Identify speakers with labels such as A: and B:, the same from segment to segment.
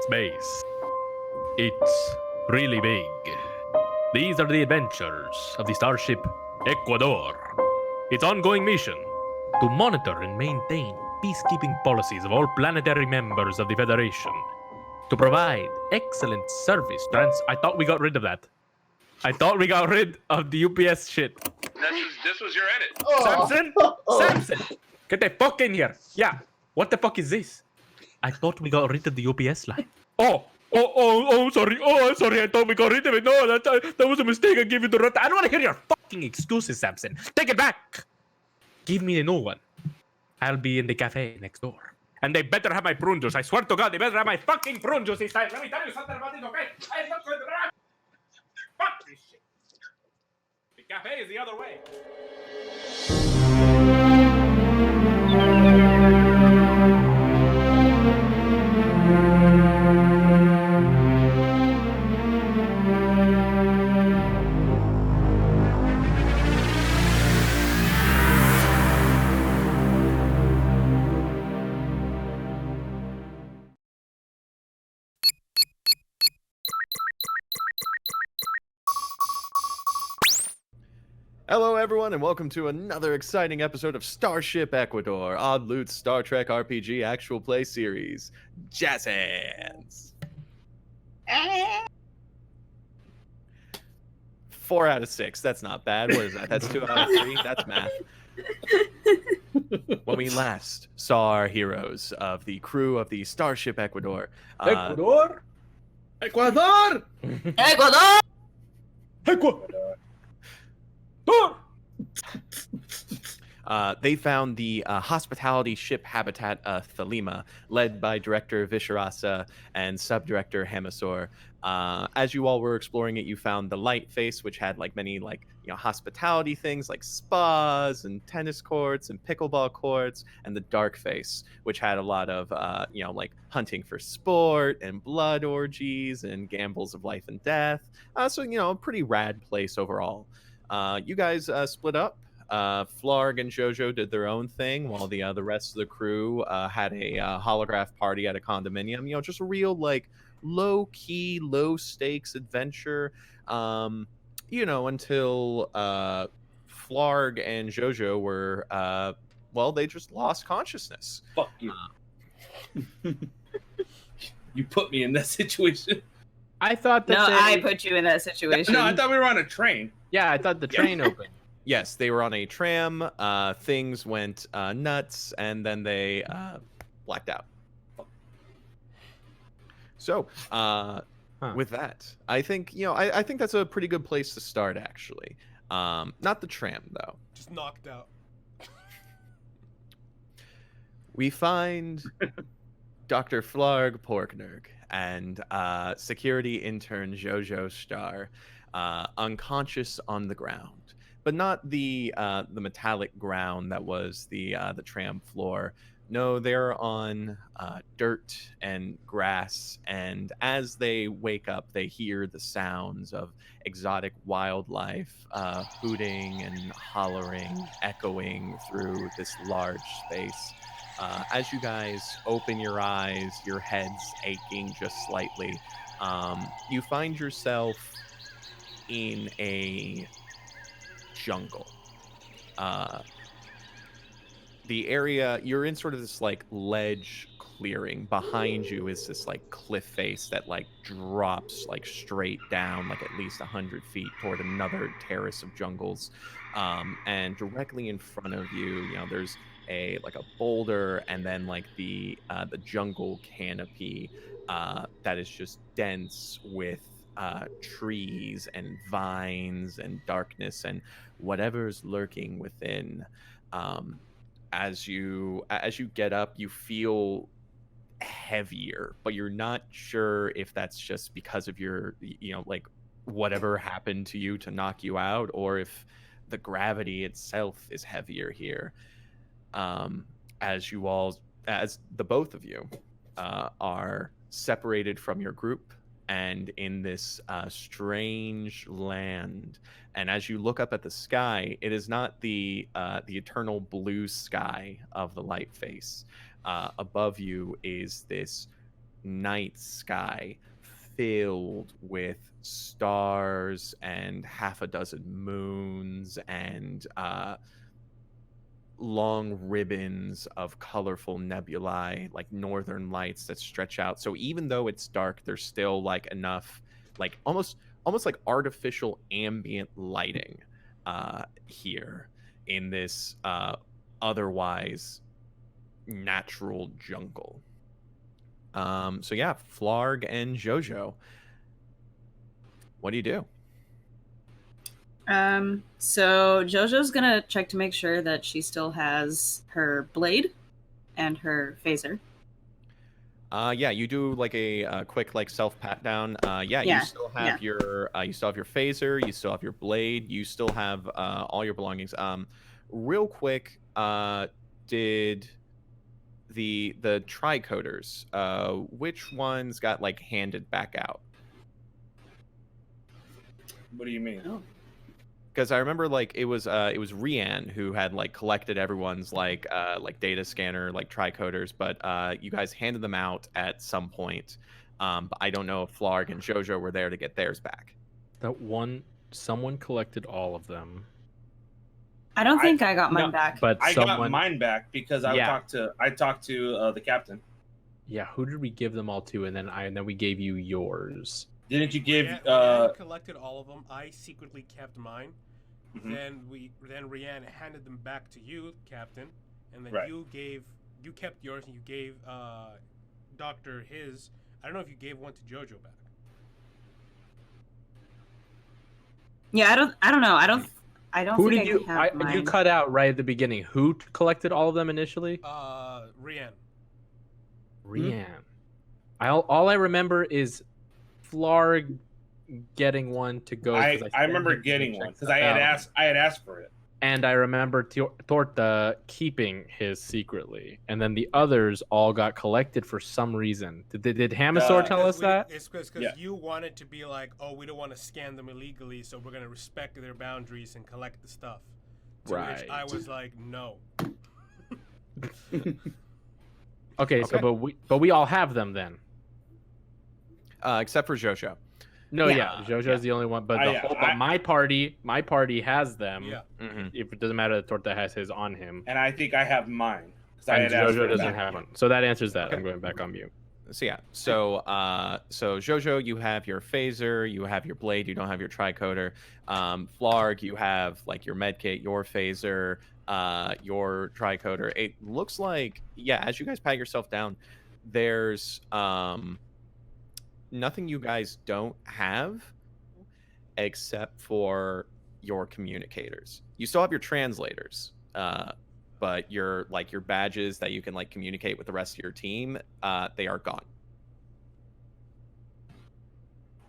A: Space. It's really big. These are the adventures of the Starship Ecuador. Its ongoing mission to monitor and maintain peacekeeping policies of all planetary members of the Federation. To provide excellent service. I thought we got rid of that. I thought we got rid of the UPS shit.
B: This was your edit.
A: Samson? Samson! Get the fuck in here. Yeah. What the fuck is this? I thought we got rid of the UPS line. Sorry. Oh, sorry. I thought we got rid of it. No, that was a mistake. I gave you the right. I don't want to hear your fucking excuses, Samson. Take it back. Give me a new one. I'll be in the cafe next door. And they better have my prune juice. I swear to God, they better have my fucking prune juice this time. Let me tell you something about this, okay? I am not going to... Fuck this shit. The cafe is the other way.
C: Hello everyone and welcome to another exciting episode of Starship Ecuador, Odd Loot's Star Trek RPG actual play series, Jazz Hands. 4 out of 6, that's not bad. What is that? That's 2 out of 3, that's math. When we last saw our heroes of the crew of the Starship Ecuador.
A: Ecuador?
D: Ecuador!
E: Ecuador!
C: They found the hospitality ship habitat Thelema, led by Director Visharasa and Subdirector Hamasor. As you all were exploring it, you found the light face, which had many hospitality things like spas and tennis courts and pickleball courts, and the dark face, which had a lot of hunting for sport and blood orgies and gambles of life and death. So a pretty rad place overall. You guys split up. Flarg and ZhoZho did their own thing, while the rest of the crew had a holograph party at a condominium. Just a real low-key, low-stakes adventure. Until Flarg and ZhoZho were, they just lost consciousness.
D: Fuck you. You put me in that situation.
A: I thought that
E: I put you in that situation.
D: No, I thought we were on a train.
A: Yeah, I thought the train opened.
C: Yes, they were on a tram. Things went nuts, and then they blacked out. So, with that, I think I think that's a pretty good place to start. Actually, not the tram though.
F: Just knocked out.
C: We find Dr. Flarg Porknerg and security intern ZhoZho Star unconscious on the ground, but not the metallic ground that was the tram floor. No, they're on dirt and grass, and as they wake up, they hear the sounds of exotic wildlife hooting and hollering, echoing through this large space. As you guys open your eyes, your heads aching just slightly, you find yourself in a jungle. The area you're in, sort of this ledge clearing. Behind you is this cliff face that drops straight down at least 100 feet toward another terrace of jungles, and directly in front of you, there's a boulder, and then the jungle canopy that is just dense with trees and vines and darkness and whatever's lurking within. As you get up, you feel heavier, but you're not sure if that's just because of your whatever happened to you to knock you out, or if the gravity itself is heavier here. As the both of you are separated from your group and in this strange land. And as you look up at the sky, it is not the eternal blue sky of the light face. Above you is this night sky filled with stars and half a dozen moons and long ribbons of colorful nebulae, like northern lights that stretch out. So even though it's dark, there's still like enough, like almost like artificial ambient lighting here in this otherwise natural jungle. So yeah, Flarg and ZhoZho, what do you do?
E: So JoJo's gonna check to make sure that she still has her blade and her phaser.
C: Yeah, you do like a quick like self pat down. Yeah, you still have your phaser, you still have your blade, you still have all your belongings. Real quick, did the tricoders, which ones got like handed back out?
D: What do you mean?
E: Oh.
C: Because I remember like it was Rian who had like collected everyone's like data scanner like tricoders, but you guys handed them out at some point. But I don't know if Flarg and ZhoZho were there to get theirs back.
A: Someone collected all of them.
E: I don't think I got mine back.
A: But
D: I got mine back because I talked to the captain.
A: Yeah, who did we give them all to? And then we gave you yours.
D: Didn't you give?
F: Rian collected all of them. I secretly kept mine.
D: Mhm.
F: Then Rian handed them back to you, Captain, and then
D: Right.
F: you kept yours and you gave Doctor his. I don't know if you gave one to JoJo back.
E: Yeah, I don't know. I don't
A: Who
E: think
A: did you?
E: I have mine.
A: You cut out right at the beginning. Who collected all of them initially?
F: Rian.
A: Rian. All I remember is Flarg getting one to go.
D: I remember getting one because I had asked for it.
A: And I remember Torta keeping his secretly, and then the others all got collected for some reason. Did Hamasaur tell us that?
F: It's because you wanted to be like, oh, we don't want to scan them illegally, so we're gonna respect their boundaries and collect the stuff. To
A: Right.
F: which I was like, no.
A: Okay, so but we all have them then.
C: Except for ZhoZho.
A: No,
E: Yeah.
A: JoJo's the only one, but my party has them.
F: Yeah.
C: Mm-hmm.
A: If it doesn't matter that Torta has his on him,
D: And I think I have mine because I
A: and
D: had asked for
A: JoJo
D: it
A: doesn't
D: back.
A: have one. So that answers that.
C: Okay.
A: I'm going back on mute.
C: So yeah, so ZhoZho, you have your phaser, you have your blade, you don't have your tricoder. Flarg, you have like your medkit, your phaser, your tricoder. It looks like, yeah, as you guys pat yourself down, there's nothing you guys don't have except for your communicators. You still have your translators, but your badges that you can like communicate with the rest of your team, they are gone.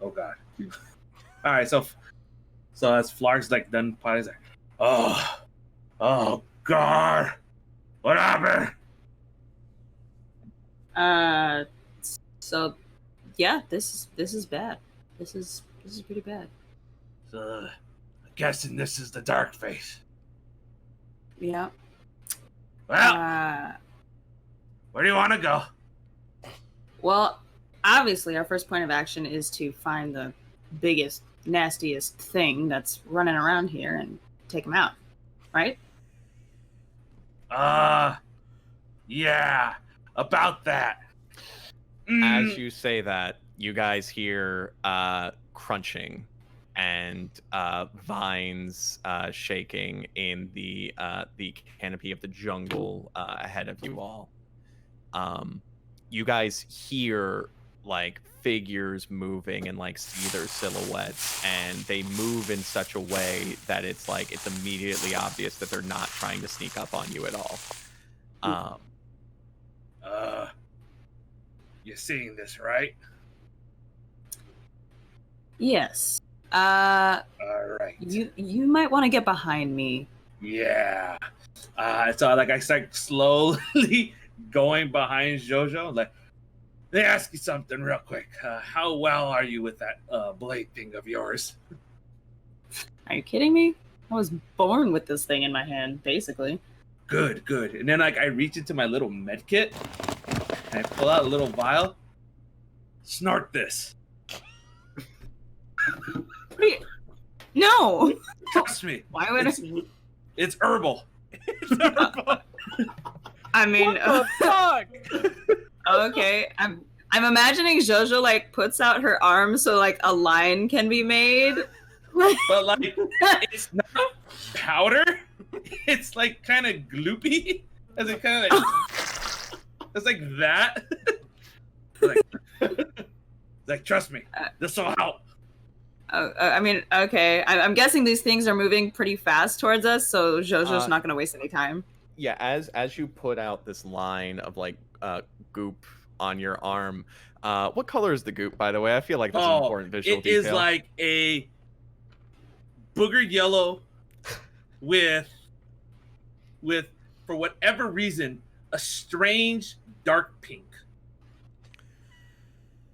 D: Oh god. All right, so as Flarg's like done, Potty's like, oh god, what happened?
E: So yeah, this is bad. This is pretty bad.
D: So, I'm guessing this is the dark face.
E: Yeah.
D: Well, where do you want to go?
E: Well, obviously our first point of action is to find the biggest, nastiest thing that's running around here and take him out, right?
D: Yeah, about that.
C: As you say that, you guys hear crunching and vines shaking in the canopy of the jungle ahead of you all. You guys hear like figures moving and like see their silhouettes, and they move in such a way that it's immediately obvious that they're not trying to sneak up on you at all.
D: You're seeing this, right?
E: Yes.
D: All right.
E: You might want to get behind me.
D: Yeah. So like I start slowly going behind JoJo. Like, let me ask you something real quick. How well are you with that blade thing of yours?
E: Are you kidding me? I was born with this thing in my hand, basically.
D: Good. And then like I reach into my little med kit and I pull out a little vial snort this.
E: No.
D: Trust me.
E: Why would
D: It's herbal.
E: I mean,
A: Fuck!
E: okay. I'm imagining JoJo like puts out her arm so like a line can be made.
D: But like, it's not powder. It's like kind of gloopy. As it kind of like, it's like that. like, trust me, this will help.
E: I mean, okay. I'm guessing these things are moving pretty fast towards us, so JoJo's not going to waste any time.
C: Yeah, as you put out this line of like goop on your arm, what color is the goop, by the way? I feel like that's an important visual detail.
D: It is like a booger yellow with for whatever reason a strange dark pink.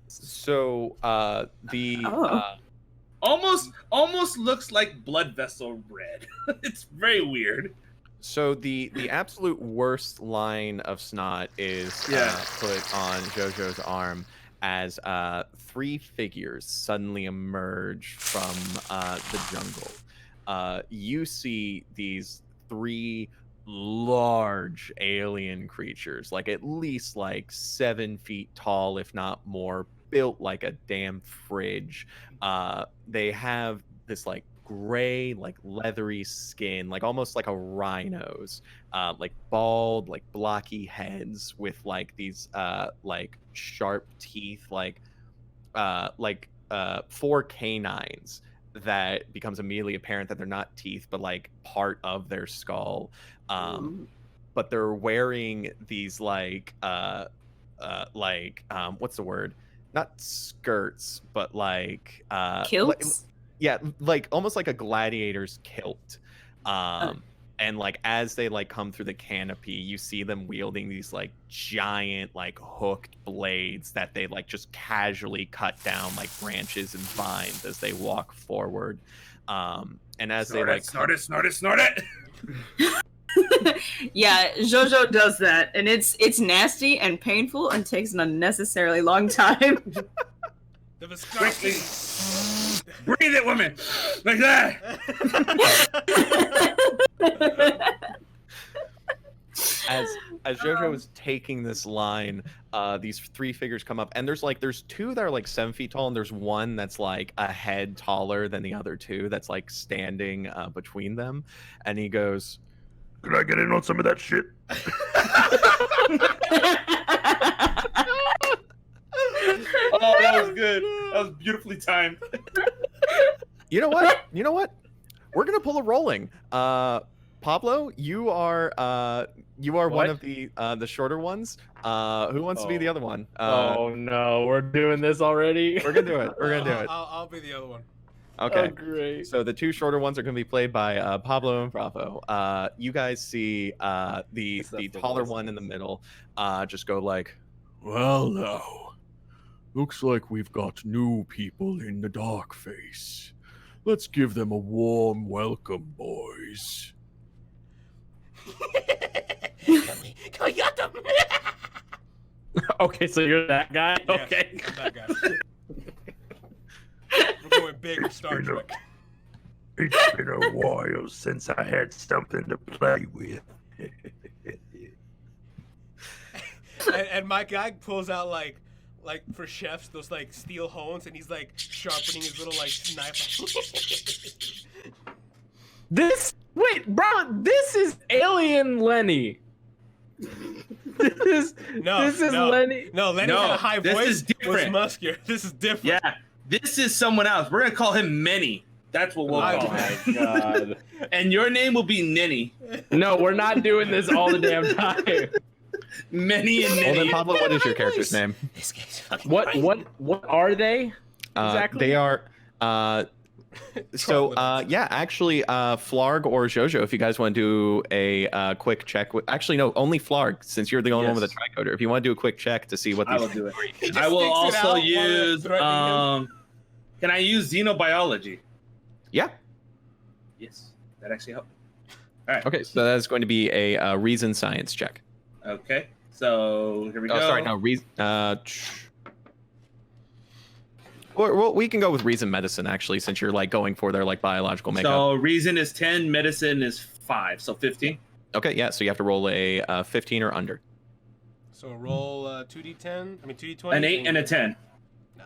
C: So
D: almost looks like blood vessel red. It's very weird.
C: So the absolute worst line of snot is put on JoJo's arm as 3 figures suddenly emerge from the jungle. You see these 3 large alien creatures, like at least like 7 feet tall, if not more, built like a damn fridge. They have this like gray, like leathery skin, like almost like a rhino's, like bald, like blocky heads with like these like sharp teeth, like 4 canines that becomes immediately apparent that they're not teeth but like part of their skull. But they're wearing these like what's the word, not skirts but like
E: Kilts?
C: Yeah, like almost like a gladiator's kilt. And like as they like come through the canopy, you see them wielding these like giant like hooked blades that they like just casually cut down like branches and vines as they walk forward. And as snort they like
D: snort it.
E: Yeah, JoJo does that, and it's nasty and painful and takes an unnecessarily long time.
D: Quickly. Breathe it, woman, like that.
C: As JoJo is taking this line, these 3 figures come up, and there's 2 that are like 7 feet tall, and there's one that's like a head taller than the other 2 that's like standing between them, and he goes,
A: "Can I get in on some of that shit?"
D: Oh, that was good. That was beautifully timed.
C: You know what? We're gonna pull a rolling. Pablo, you are one of the shorter ones. Who wants to be the other one?
A: Oh no, we're doing this already.
C: We're gonna do it.
F: I'll be the other one.
C: Okay.
A: Oh, great.
C: So the 2 shorter ones are gonna be played by Pablo and Bravo. You guys see the taller one in the middle just go like,
G: "Well, now, looks like we've got new people in the dark face. Let's give them a warm welcome, boys."
A: Okay, so you're that guy?
F: Yes,
A: Okay.
F: that guy. We're going big with Star Trek.
G: It's been a while since I had something to play with.
F: And my guy pulls out like for chefs those like steel hones, and he's like sharpening his little like knife.
A: This this is Alien Lenny. This is Lenny.
F: No, Lenny had a high
D: this
F: voice.
D: is different.
F: Was muscular. This is different.
D: Yeah, this is someone else. We're gonna call him Many. That's what we'll call him.
A: God.
D: And your name will be Ninny.
A: No, we're not doing this all the damn time.
D: Many and
C: well then,
D: Ninny.
C: Pablo, what is your character's name?
A: What are they? Exactly.
C: They are actually Flarg or ZhoZho, if you guys want to do a quick check with, actually no, only Flarg, since you're the only one with a tricoder. If you want to do a quick check to see what these
D: I will do it. I will also use can I use xenobiology?
C: Yeah.
D: Yes. That actually helped. All right.
C: Okay, so that's going to be a reason science check.
D: Okay. So here we go.
C: Oh, sorry, no, Well, we can go with reason medicine actually, since you're like going for their like biological makeup.
D: So reason is 10, medicine is 5, so 15.
C: Okay, yeah. So you have to roll a 15 or under.
F: So roll 2d10. I mean 2d20.
D: An 8 and a 10.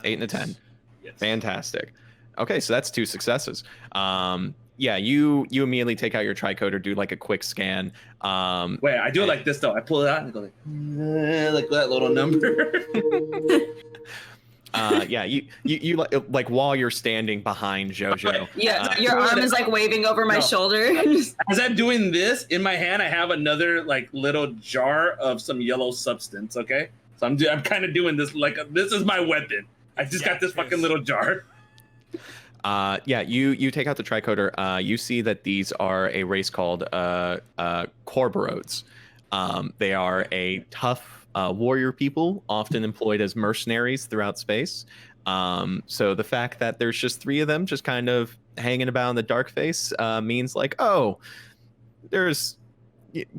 C: 8 and a 10.
D: Yes.
C: Fantastic. Okay, so that's 2 successes. Yeah, you immediately take out your tricoder, do like a quick scan.
D: Wait, I do it like this though. I pull it out and go like that little number.
C: Yeah, you like while you're standing behind JoJo.
E: Yeah, your arm is like waving over my shoulder.
D: As I'm doing this in my hand, I have another like little jar of some yellow substance. Okay, so I'm kind of doing this like this is my weapon. I just got this fucking little jar.
C: Yeah, you take out the tricoder. You see that these are a race called Corberodes. They are a tough warrior people, often employed as mercenaries throughout space. So the fact that there's just 3 of them just kind of hanging about in the dark face means like, oh, there's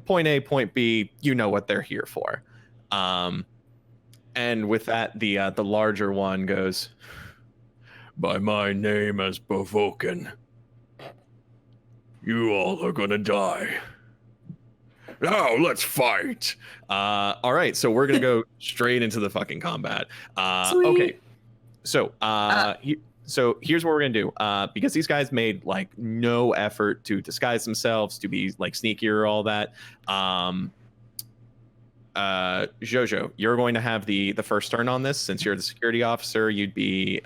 C: point A, point B, you know what they're here for. And with that, the larger one goes,
G: By my name as Bavoken, you all are gonna die. Now let's fight.
C: all right, so we're gonna go straight into the fucking combat. Okay, so so here's what we're gonna do. Because these guys made like no effort to disguise themselves, to be like sneaky or all that. JoJo, you're going to have the first turn on this. Since you're the security officer, you'd be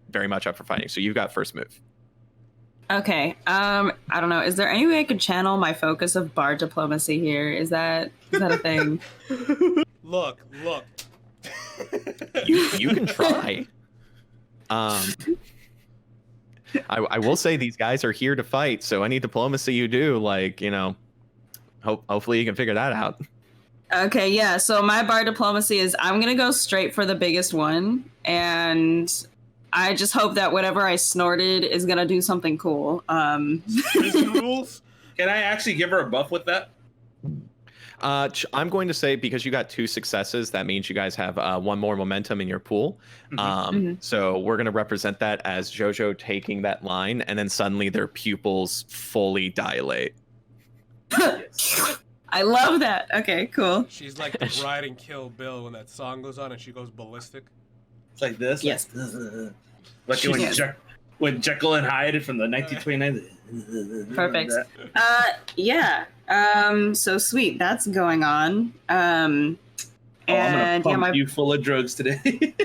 C: very much up for fighting. So you've got first move.
E: Okay. I don't know. Is there any way I could channel my focus of bar diplomacy here? Is that a thing?
F: Look.
C: You can try. I will say these guys are here to fight, so any diplomacy you do, like, hopefully you can figure that out.
E: Okay, yeah. So my bar diplomacy is I'm gonna go straight for the biggest one, and I just hope that whatever I snorted is gonna do something cool.
F: Rules.
D: Can I actually give her a buff with that?
C: I'm going to say, because you got 2 successes, that means you guys have 1 more momentum in your pool. So we're going to represent that as JoJo taking that line, and then suddenly their pupils fully dilate.
E: I love that. Okay, cool.
F: She's like the bride in Kill Bill when that song goes on and she goes ballistic.
D: It's like this.
E: Yes.
D: Like when Jekyll and Hyde from the 1929.
E: Perfect. Yeah. So sweet. That's going on.
D: I'm gonna pump you full of drugs today.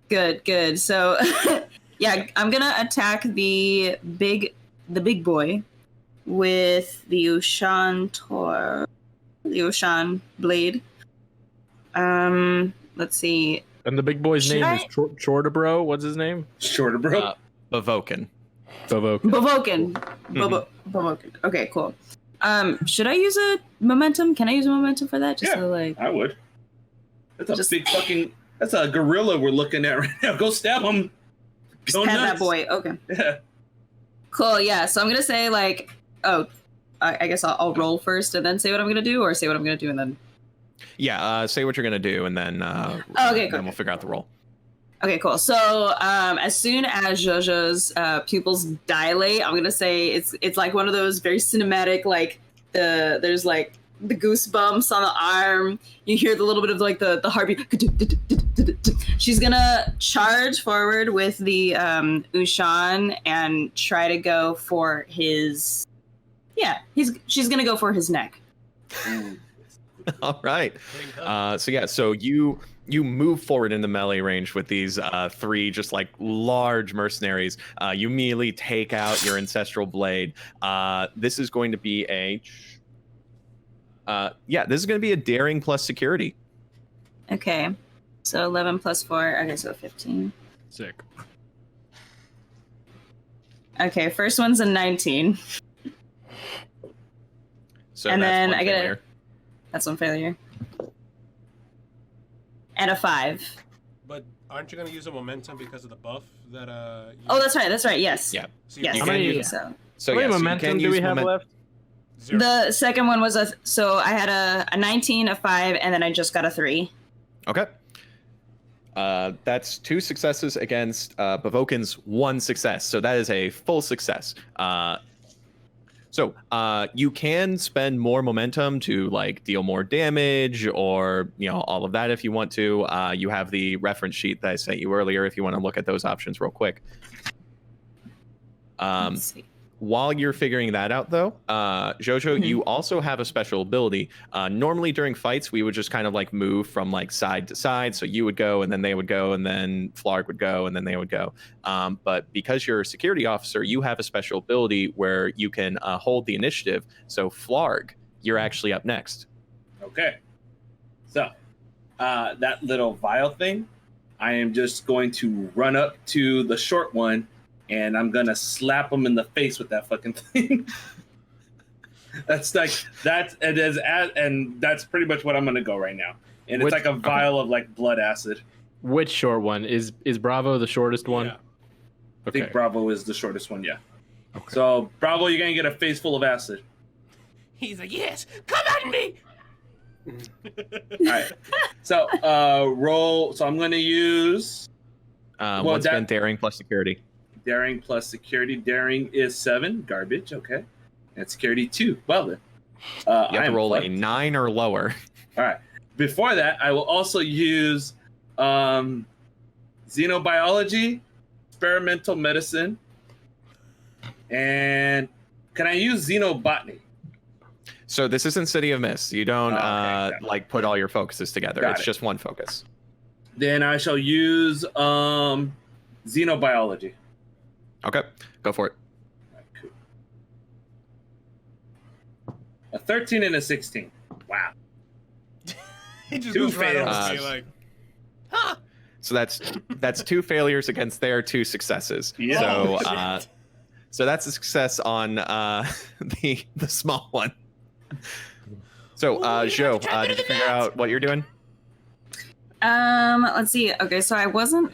E: Good. So yeah, I'm gonna attack the big boy with the Ushan blade. Let's see.
A: And the big boy's name is Shorter Bro. What's his name?
D: Shorter Bro.
C: Bavoken.
E: Bavoken. Okay, cool. Should I use a momentum? Can I use a momentum for that?
D: I would. That's that's a gorilla we're looking at right now. Go stab him.
E: Go nuts. That boy. Okay.
D: Yeah.
E: Cool. Yeah. So I'm gonna say like, I guess I'll roll first and then say what I'm gonna do, or say what I'm gonna do and then.
C: Yeah. Say what you're gonna do and then.
E: Okay. Cool.
C: Then we'll figure out the roll.
E: Okay, cool. So as soon as JoJo's pupils dilate, I'm gonna say it's like one of those very cinematic, like there's like the goosebumps on the arm. You hear the little bit of like the heartbeat. She's gonna charge forward with the Ushan and try to go for his. Yeah, she's gonna go for his neck.
C: All right. So you move forward in the melee range with these 3 just like large mercenaries. You immediately take out your ancestral blade. This is going to be this is going to be a daring plus security.
E: Okay. So 11 plus 4. Okay, so 15.
A: Sick.
E: Okay, first one's a 19.
C: So
E: and then I get
C: failure.
E: That's one failure. And a 5.
F: But aren't you gonna use a momentum because of the buff that
E: Oh, that's right. Yes.
C: Yeah.
F: So
E: Yes.
C: You
A: How
C: can
A: many-
C: use-
E: So
C: So
A: How many
C: yeah,
A: momentum do we have left?
F: 0.
E: the second one was so I had a 19, a 5, and then I just got a 3.
C: Okay. That's 2 successes against Bavokin's 1 success. So that is a full success. So you can spend more momentum to like deal more damage or, you know, all of that if you want to. You have the reference sheet that I sent you earlier if you want to look at those options real quick.
E: Let's see.
C: While you're figuring that out, though, ZhoZho, you also have a special ability. Normally during fights, we would just kind of like move from like side to side. So you would go, and then they would go, and then Flarg would go, and then they would go. But because you're a security officer, you have a special ability where you can hold the initiative. So Flarg, you're actually up next.
D: Okay. So that little vial thing, I am just going to run up to the short one, and I'm gonna slap him in the face with that fucking thing. That's pretty much what I'm gonna go right now. And it's like a vial of like blood acid.
H: Which short one is Bravo the shortest one?
F: Yeah.
D: I think Bravo is the shortest one. Yeah.
H: Okay.
D: So Bravo, you're gonna get a face full of acid.
F: He's like, yes, come at me.
D: All right. So roll. So I'm gonna use
C: Once again, daring plus security.
D: daring plus security. Daring is 7, garbage. Okay. And security 2. Well then,
C: You have
D: I
C: to
D: am
C: roll
D: fucked.
C: a 9 or lower.
D: All right. Before that, I will also use xenobiology, experimental medicine, and can I use xenobotany?
C: So this isn't City of Mist. You don't
D: Okay.
C: like put all your focuses together.
D: Got
C: It's
D: it.
C: just one focus.
D: Then I shall use xenobiology.
C: Okay, go for it.
D: All right, cool. A 13 and a 16. Wow.
F: He just
D: 2
F: goes right over
C: fails.
F: to me like,
C: So that's 2 failures against their 2 successes.
D: Yeah.
C: So
F: Oh, shit.
C: so that's a success on the small one. So Zho, did you figure out what you're doing?
E: Let's see. Okay, so I wasn't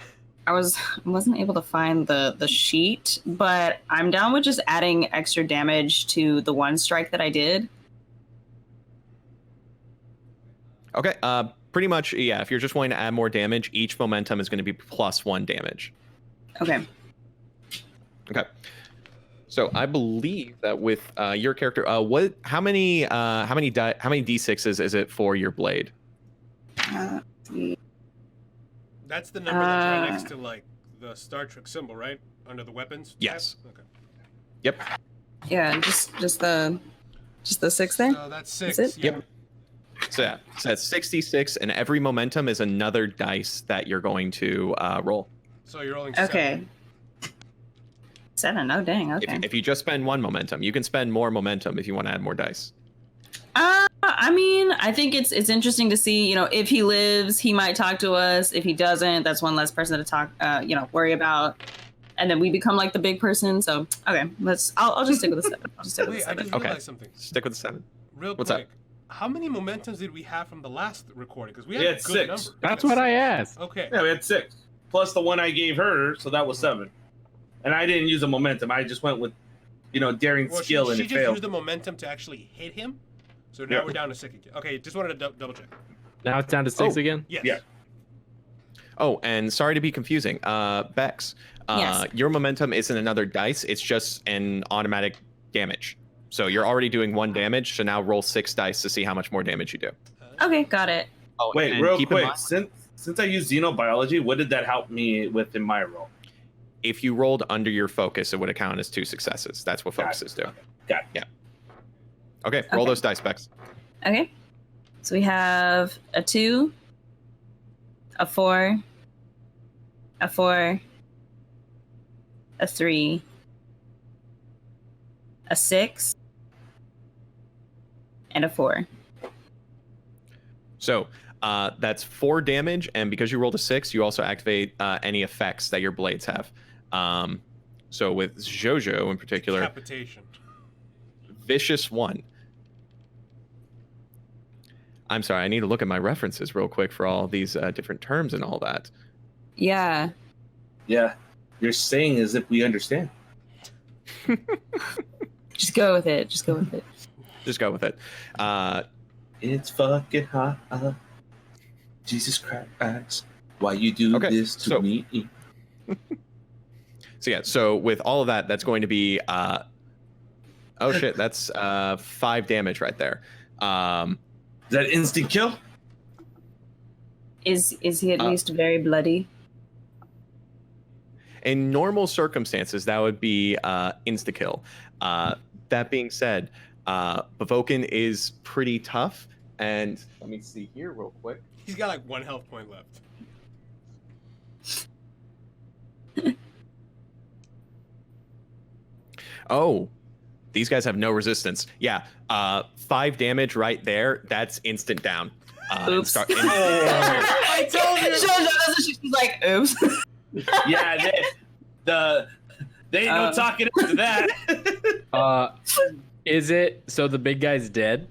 E: able to find the sheet, but I'm down with just adding extra damage to the 1 strike that I did.
C: Okay, pretty much, yeah. If you're just wanting to add more damage, each momentum is going to be plus 1 damage.
E: Okay.
C: Okay. So I believe that with your character, how many d6s is it for your blade?
E: Let's see.
F: That's the number that's right next to like the Star Trek symbol, right? Under the weapons.
C: Yes.
F: Tab? Okay.
C: Yep.
E: Yeah, just the 6 there.
F: So that's 6.
E: Is it?
F: Yeah.
C: Yep. So that's 66, and every momentum is another dice that you're going to roll.
F: So you're rolling
E: Okay. 7. Oh dang. Okay.
C: If you just spend 1 momentum, you can spend more momentum if you want to add more dice.
E: I mean, I think it's interesting to see, you know, if he lives, he might talk to us. If he doesn't, that's one less person to talk, worry about. And then we become like the big person. So, okay, I'll just stick with the 7. I'll just stick with
F: Wait,
E: the
F: I
E: 7.
F: just
C: Okay.
F: realized something.
C: Stick with the 7.
F: Real
C: What's
F: quick. How many momentums did we have from the last recording? Because we had
D: We
F: a
D: had
F: good
D: 6.
F: number.
H: That's what I asked.
F: Okay.
D: Yeah, we had 6 plus the one I gave her, so that was 7. And I didn't use a momentum. I just went with, daring
F: Well,
D: skill,
F: she
D: and it
F: just
D: failed.
F: used the momentum to actually hit him. So now
D: Yeah.
F: we're down to 6 again. Okay, just wanted to double check.
H: Now it's down to 6
C: Oh.
H: again.
F: Yes.
D: Yeah.
C: Oh, and sorry to be confusing. Bex,
E: Yes.
C: your momentum isn't another dice. It's just an automatic damage. So you're already doing 1 damage. So now roll 6 dice to see how much more damage you do.
E: Okay, got it.
C: Oh,
D: Wait,
C: and
D: real
C: keep in
D: quick.
C: mind,
D: Since I use xenobiology, what did that help me with in my role?
C: if you rolled under your focus, it would account as 2 successes. That's what
D: Got it.
C: focuses do.
D: Got
C: Yeah. Okay, roll
E: Okay.
C: those dice, Bex.
E: Okay. So we have a 2, a 4, a 4, a 3, a 6, and a 4.
C: So that's 4 damage, and because you rolled a 6, you also activate any effects that your blades have. So with ZhoZho in particular,
F: Decapitation.
C: Vicious 1. I'm sorry, I need to look at my references real quick for all these different terms and all that.
E: Yeah.
D: Yeah, you're saying as if we understand.
E: Just go with it. Just go with it.
C: Just go with it.
D: It's fucking hot. Jesus Christ. Why you do
C: Okay,
D: this to
C: so-
D: me?
C: So yeah, so with all of that, that's going to be oh shit, that's 5 damage right there.
D: Is that instant kill?
E: Is he at least very bloody?
C: In normal circumstances, that would be insta kill. That being said, Bavokin is pretty tough, and let me see here real quick.
F: He's got like 1 health point left.
C: Oh, these guys have no resistance. Yeah, 5 damage right there. That's instant down.
E: Oops.
F: I told you.
E: JoJo doesn't. She's like, oops.
D: Yeah, they ain't no talking after that.
H: Is it so the big guy's dead?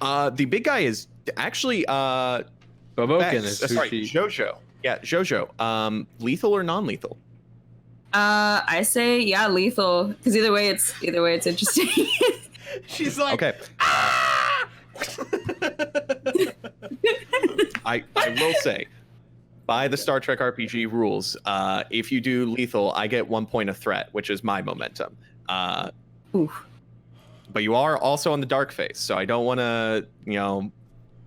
C: The big guy is actually
H: Bobokin is who
C: sorry,
H: she-
C: ZhoZho. Yeah, ZhoZho. Lethal or non-lethal?
E: I say lethal, because either way it's interesting.
F: She's like,
C: Okay. I will say, by the Star Trek RPG rules, if you do lethal, I get 1 point of threat, which is my momentum.
E: Oof.
C: But you are also on the dark face, so I don't want to,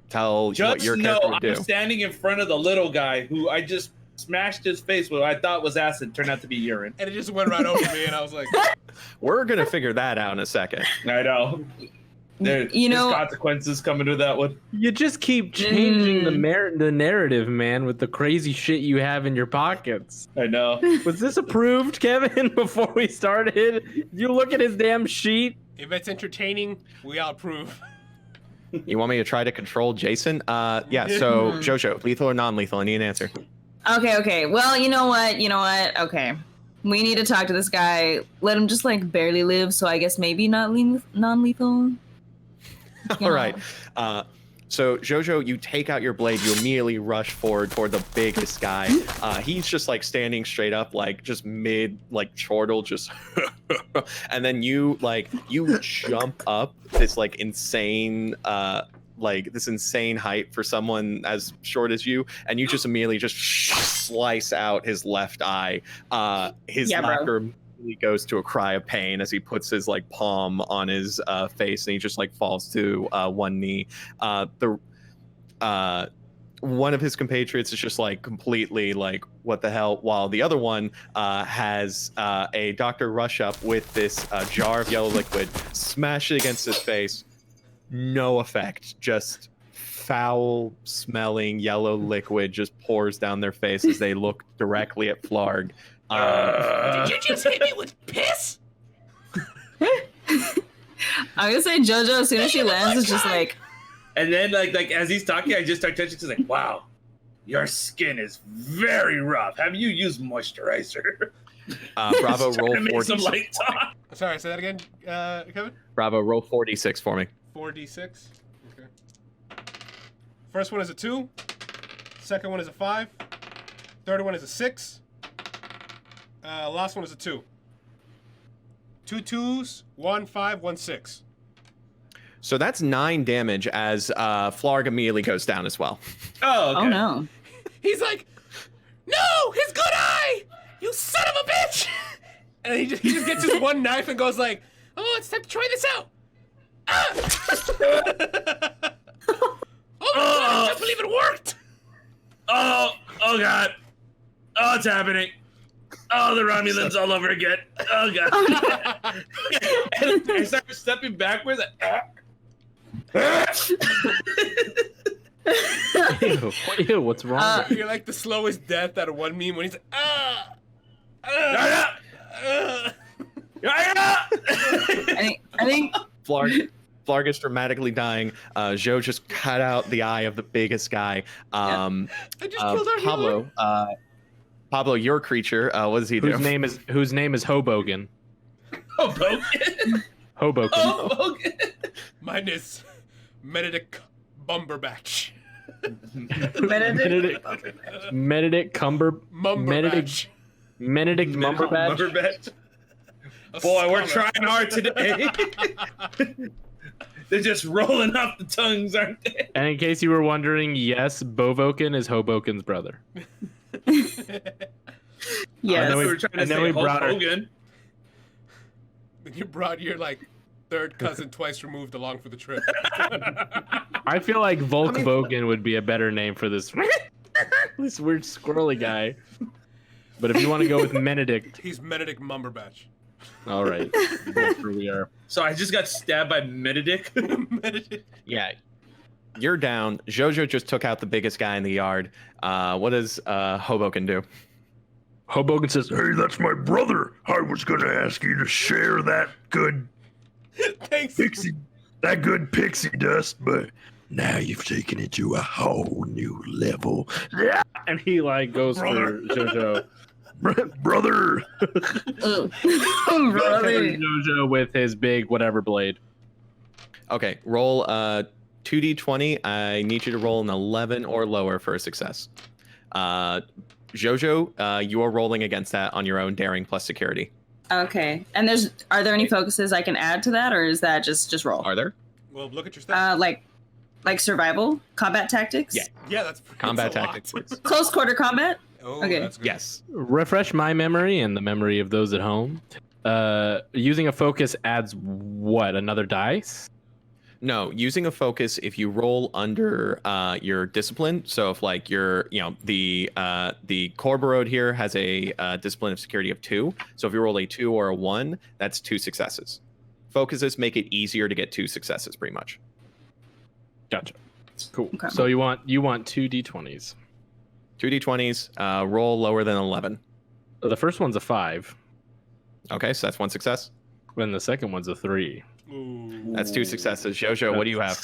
C: tell what
D: Just
C: your
D: know
C: character would
D: I'm
C: do.
D: standing in front of the little guy who I just smashed his face with what I thought was acid, turned out to be urine.
F: and it just went right over me, and I was like,
C: We're gonna figure that out in a second.
D: I know. There's consequences coming to that one.
H: You just keep changing
E: Mm.
H: the narrative, man, with the crazy shit you have in your pockets.
D: I know.
H: Was this approved, Kevin, before we started? You look at his damn sheet.
F: if it's entertaining, we all approve.
C: You want me to try to control Jason? Yeah. So ZhoZho, lethal or non-lethal? I need an answer.
E: Okay. Well, you know what? Okay. We need to talk to this guy. Let him just like barely live, so I guess maybe not non-lethal.
C: All right. So ZhoZho, you take out your blade. You immediately rush forward toward the biggest guy. He's just like standing straight up, like just mid, like chortle, just, and then you jump up this like insane, this insane height for someone as short as you, and you just immediately just slice out his left eye. His laughter immediately goes to a cry of pain as he puts his like palm on his face, and he just like falls to one knee. One of his compatriots is just like completely like, what the hell, while the other one has a doctor rush up with this jar of yellow liquid, smash it against his face. No effect, just foul smelling yellow liquid just pours down their face as they look directly at Flarg.
F: Did you just hit me with piss?
E: I'm gonna say JoJo, as soon as she lands, is just like,
D: And then like as he's talking, I just start touching. She's like, "Wow, your skin is very rough. Have you used moisturizer?"
C: Bravo,
D: Just trying
C: roll
D: to make some
C: 46.
D: light talk.
F: Sorry, say that again, Kevin.
C: Bravo, roll 46 for me.
F: 4d6. Okay. First one is a 2. Second one is a 5. Third one is a 6. Last one is a 2. 2 2s, 1 5, 1 6.
C: So that's 9 damage as Flarg immediately goes down as well.
D: Oh, okay.
E: oh no.
F: He's like, no, his good eye, you son of a bitch. And he just gets his one knife and goes like, oh, it's time to try this out. Ah! Oh my god, I can't believe it worked.
D: Oh god. Oh, it's happening. Oh, the Romulans all over again. Oh god. And I start stepping backwards.
H: Ew, what's wrong?
F: You're like the slowest death out of one meme when he's like,
E: I think
C: Flarg is dramatically dying. Zho just cut out the eye of the biggest guy.
F: I just killed our healer.
C: Pablo, your creature, what does he do?
H: Whose name is Hoboken.
D: Hoboken.
H: Hoboken.
D: Hoboken.
F: Mine is Benedict Bumberbatch.
H: Benedict
F: Mumberbatch.
H: Benedict Mumberbatch.
D: Mumberbatch. Boy, we're trying hard today. They're just rolling off the tongues, aren't they?
H: And in case you were wondering, yes, Bovoken is Hoboken's brother.
E: Yes.
D: We were trying to
H: and then
D: say
H: we
D: Hulk
H: brought her-
D: Hogan.
F: You brought your like third cousin twice removed along for the trip.
H: I feel like Volkvogen would be a better name for this this weird squirrely guy. But if you want to go with Benedict,
F: He's Benedict Mumberbatch.
H: all right, that's where we are.
D: So I just got stabbed by Benedict.
C: Yeah. You're down. ZhoZho just took out the biggest guy in the yard. What does Hoboken do?
H: Hoboken says,
G: Hey, that's my brother. I was gonna ask you to share that good
F: Thanks.
G: pixie dust, but now you've taken it to a whole new level.
H: and he like goes
G: Brother.
H: for JoJo.
G: Brother.
E: Brother.
H: JoJo with his big whatever blade.
C: Okay, roll 2d20. I need you to roll an 11 or lower for a success. ZhoZho, you are rolling against that on your own daring plus security.
E: Okay. And are there any focuses I can add to that, or is that just roll?
C: Are there?
F: Well, look at your stats.
E: Like survival, combat tactics,
C: Yeah.
F: Yeah, that's
C: Combat
F: that's a lot.
C: tactics.
E: close quarter combat.
F: Oh,
E: Okay.
F: that's good.
C: Yes.
H: Refresh my memory and the memory of those at home. Using a focus adds what? Another dice?
C: No, using a focus, if you roll under your discipline, so if like the Corborode here has a discipline of security of 2, so if you roll a 2 or a 1, that's 2 successes. Focuses make it easier to get 2 successes, pretty much.
H: Gotcha. Cool.
E: Okay.
H: So you want 2 d20s.
C: 2 d20s, roll lower than 11.
H: So the first one's a 5,
C: Okay, so that's 1 success.
H: and the second one's a 3.
F: Ooh.
C: That's 2 successes. ZhoZho, what do you have?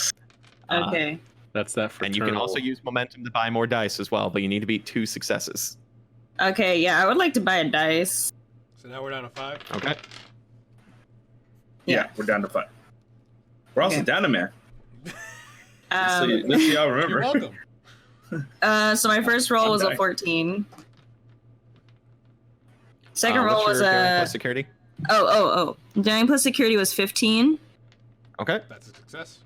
E: Okay.
H: That's that.
C: And you can
H: fraternal-
C: also use momentum to buy more dice as well, but you need to beat 2 successes.
E: Okay. Yeah, I would like to buy a dice.
F: So now we're down to 5.
C: Okay.
D: Yeah, we're down to 5. We're also
E: Okay.
D: down to man. Let's
E: Um,
D: see y'all
F: You're
D: remember.
F: welcome.
E: so my first roll was a
D: Okay.
E: 14. Second roll
C: what's
E: was
C: your daring
E: a
C: plus security?
E: Daring plus security was 15,
C: Okay.
F: That's a success.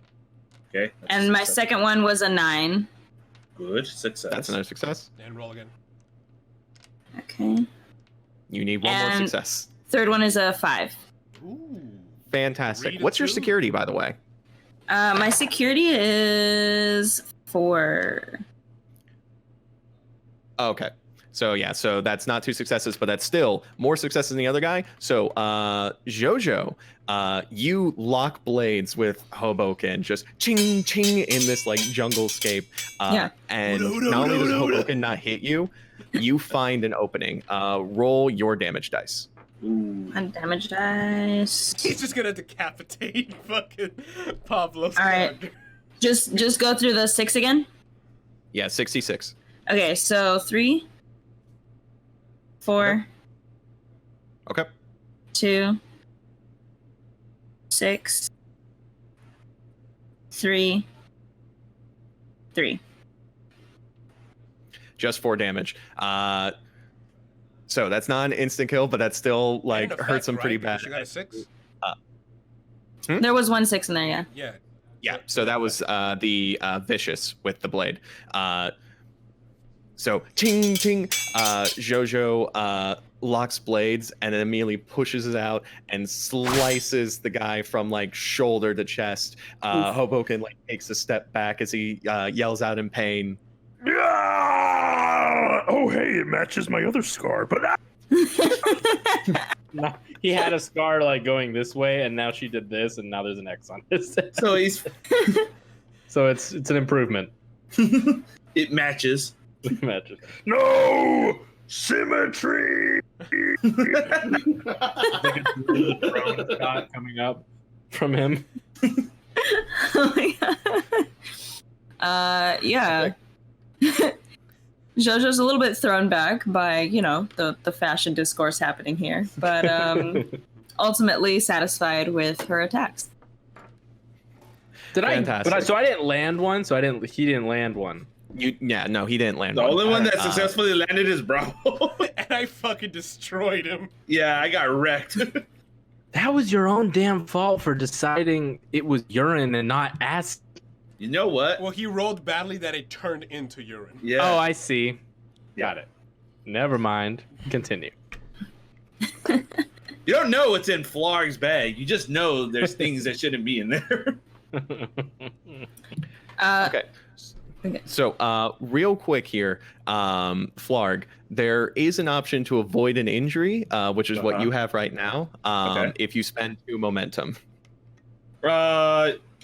D: Okay. that's
E: and my
D: success.
E: second one was a 9.
D: Good success.
C: That's another success.
F: And roll again.
E: Okay.
C: You need one more
E: And-
C: success.
E: Third one is a 5.
F: Ooh.
C: Fantastic.
F: Read it
C: What's your
F: too?
C: security, by the way?
E: My security is 4.
C: Okay. So yeah, so that's not 2 successes, but that's still more successes than the other guy. So ZhoZho, you lock blades with Hoboken, just ching ching in this like jungle scape.
E: Yeah.
C: And not only does Hoboken not hit you, you find an opening. Roll your damage dice.
D: Ooh.
E: On damage dice.
F: He's just gonna decapitate fucking Pablo's
E: All right.
F: character.
E: Just go through the 6 again.
C: Yeah, 66.
E: Okay, so 3, 4,
C: Okay.
E: 2, 6, 3, 3.
C: Just 4 damage. So that's not an instant kill, but that still like
F: And an
C: hurts
F: effect,
C: him pretty
F: right?
C: bad.
F: Because you got a 6?
E: There was 1 6 in there, yeah.
F: Yeah.
C: Yeah, so that was the vicious with the blade. So ting ting, ZhoZho locks blades and then immediately pushes it out and slices the guy from like shoulder to chest. Hoboken like takes a step back as he yells out in pain.
G: Ah! Oh, hey, it matches my other scar, but
H: No, he had a scar like going this way, and now she did this, and now there's an X on his.
D: So he's
H: So it's an improvement.
D: it matches.
H: Imagine.
G: no symmetry.
H: Shot coming up from him.
E: Oh my god. Yeah. JoJo's a little bit thrown back by, the fashion discourse happening here, but ultimately satisfied with her attacks.
H: Did
C: Fantastic.
H: I didn't land one, he didn't land one.
C: He didn't land
D: The
C: one.
D: only one that successfully landed is Bravo.
F: And I fucking destroyed him.
D: Yeah, I got wrecked.
H: That was your own damn fault for deciding it was urine and not acid.
D: You know what?
F: Well, he rolled badly that it turned into urine.
D: Yeah.
H: Oh, I see. Got it. Never mind. Continue.
D: You don't know what's in Flarg's bag. You just know there's things that shouldn't be in there.
C: Okay. So, real quick here, Flarg, there is an option to avoid an injury, which is what you have right now.
D: Okay.
C: If you spend 2 momentum.
D: Can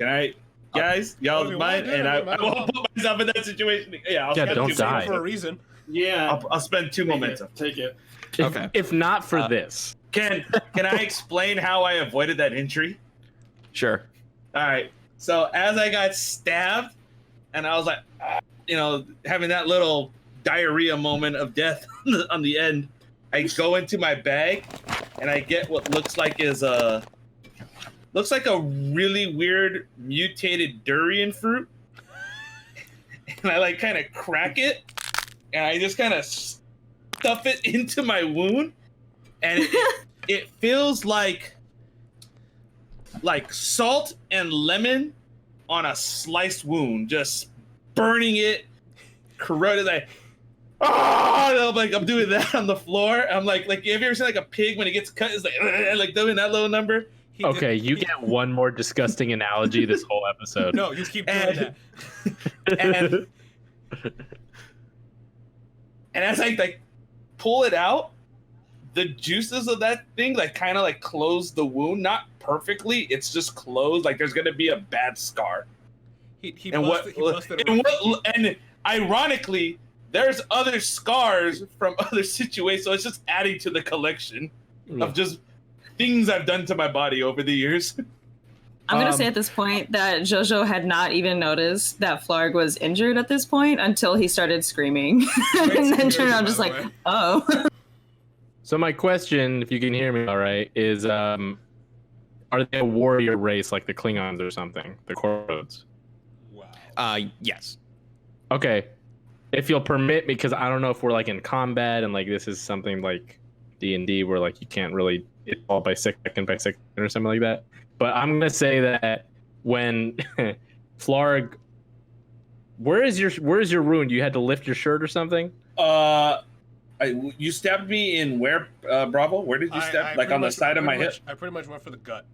D: I, guys? Y'all
F: Okay,
D: mind?
F: well,
D: And
F: yeah,
D: I won't put myself in that situation. Yeah, I'll
H: Yeah,
D: spend
H: don't
D: 2
H: die.
D: momentum.
F: For a reason.
I: Yeah.
D: I'll spend 2 momentum.
I: Take it.
C: Okay.
H: If not for this.
D: Can I explain how I avoided that injury?
C: Sure.
D: All right. So as I got stabbed, and I was like, having that little diarrhea moment of death on the end, I go into my bag, and I get what looks like a really weird mutated durian fruit, and I like kind of crack it, and I just kind of stuff it into my wound, and it feels like salt and lemon on a sliced wound, just burning it, corroded. Like, I'm doing that on the floor. I'm like, have you ever seen like a pig when it gets cut? It's like doing that little number.
H: Okay, you get one more disgusting analogy this whole episode.
F: No, you keep doing
D: And as I like pull it out, the juices of that thing kind of close the wound, not perfectly. It's just closed. Like there's gonna be a bad scar.
F: He
D: And
F: busted it.
D: and ironically, there's other scars from other situations, so it's just adding to the collection of just things I've done to my body over the years.
E: I'm gonna say at this point that ZhoZho had not even noticed that Flarg was injured at this point until he started screaming, and then turned around just like, oh.
H: So my question, if you can hear me all right, is are they a warrior race like the Klingons or something? The Korvods?
F: Wow.
C: Yes.
H: Okay. If you'll permit me, because I don't know if we're like in combat and like this is something like D&D where like you can't really it's all by second or something like that. But I'm gonna say that when Flarg, where is your wound? You had to lift your shirt or something?
D: You stabbed me in where, Bravo? Where did you stab? Like on the side of my hip?
F: I pretty much went for the gut.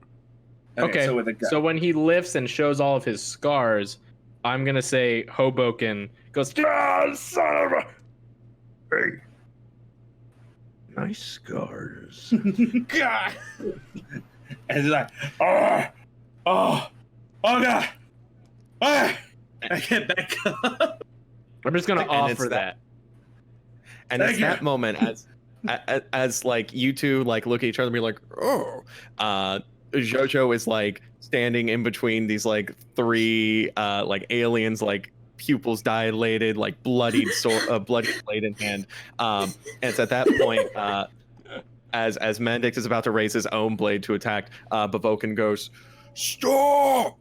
H: Okay.
D: So with the gut.
H: So when he lifts and shows all of his scars, I'm gonna say Hoboken goes, "Ah, son of a."
G: Hey. Nice scars.
F: God.
D: And he's like, oh God. I get back up.
H: I'm just gonna
C: And it's
H: offer that.
C: And
D: Thank
C: it's
D: you.
C: that moment as like you two like look at each other and be like, oh, ZhoZho is like standing in between these like 3 like aliens, like pupils dilated, like bloodied bloody blade in hand. And it's at that point as Mandix is about to raise his own blade to attack, Bavoken goes, stop,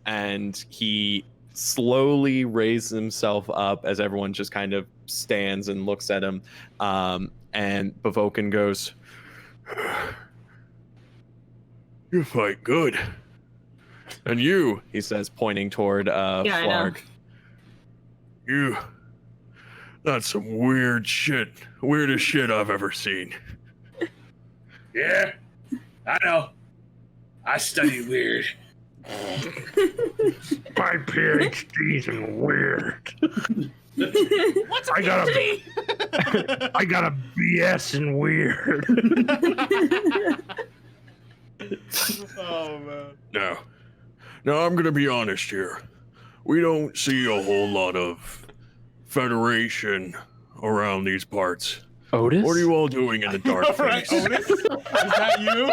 C: and he slowly raises himself up as everyone just kind of stands and looks at him, and Bavoken goes,
G: You fight good.
C: and you, he says, pointing toward
E: I know.
C: Flarg.
G: You. That's some weird shit. Weirdest shit I've ever seen.
D: Yeah, I know. I study weird.
G: My PhD's in weird.
F: What's
G: I got a BS in weird.
F: Oh man.
G: Now I'm gonna be honest here. We don't see a whole lot of Federation around these parts.
H: Otis?
G: What are you all doing in the dark
F: All right,
G: phase?
F: Otis. Is that you?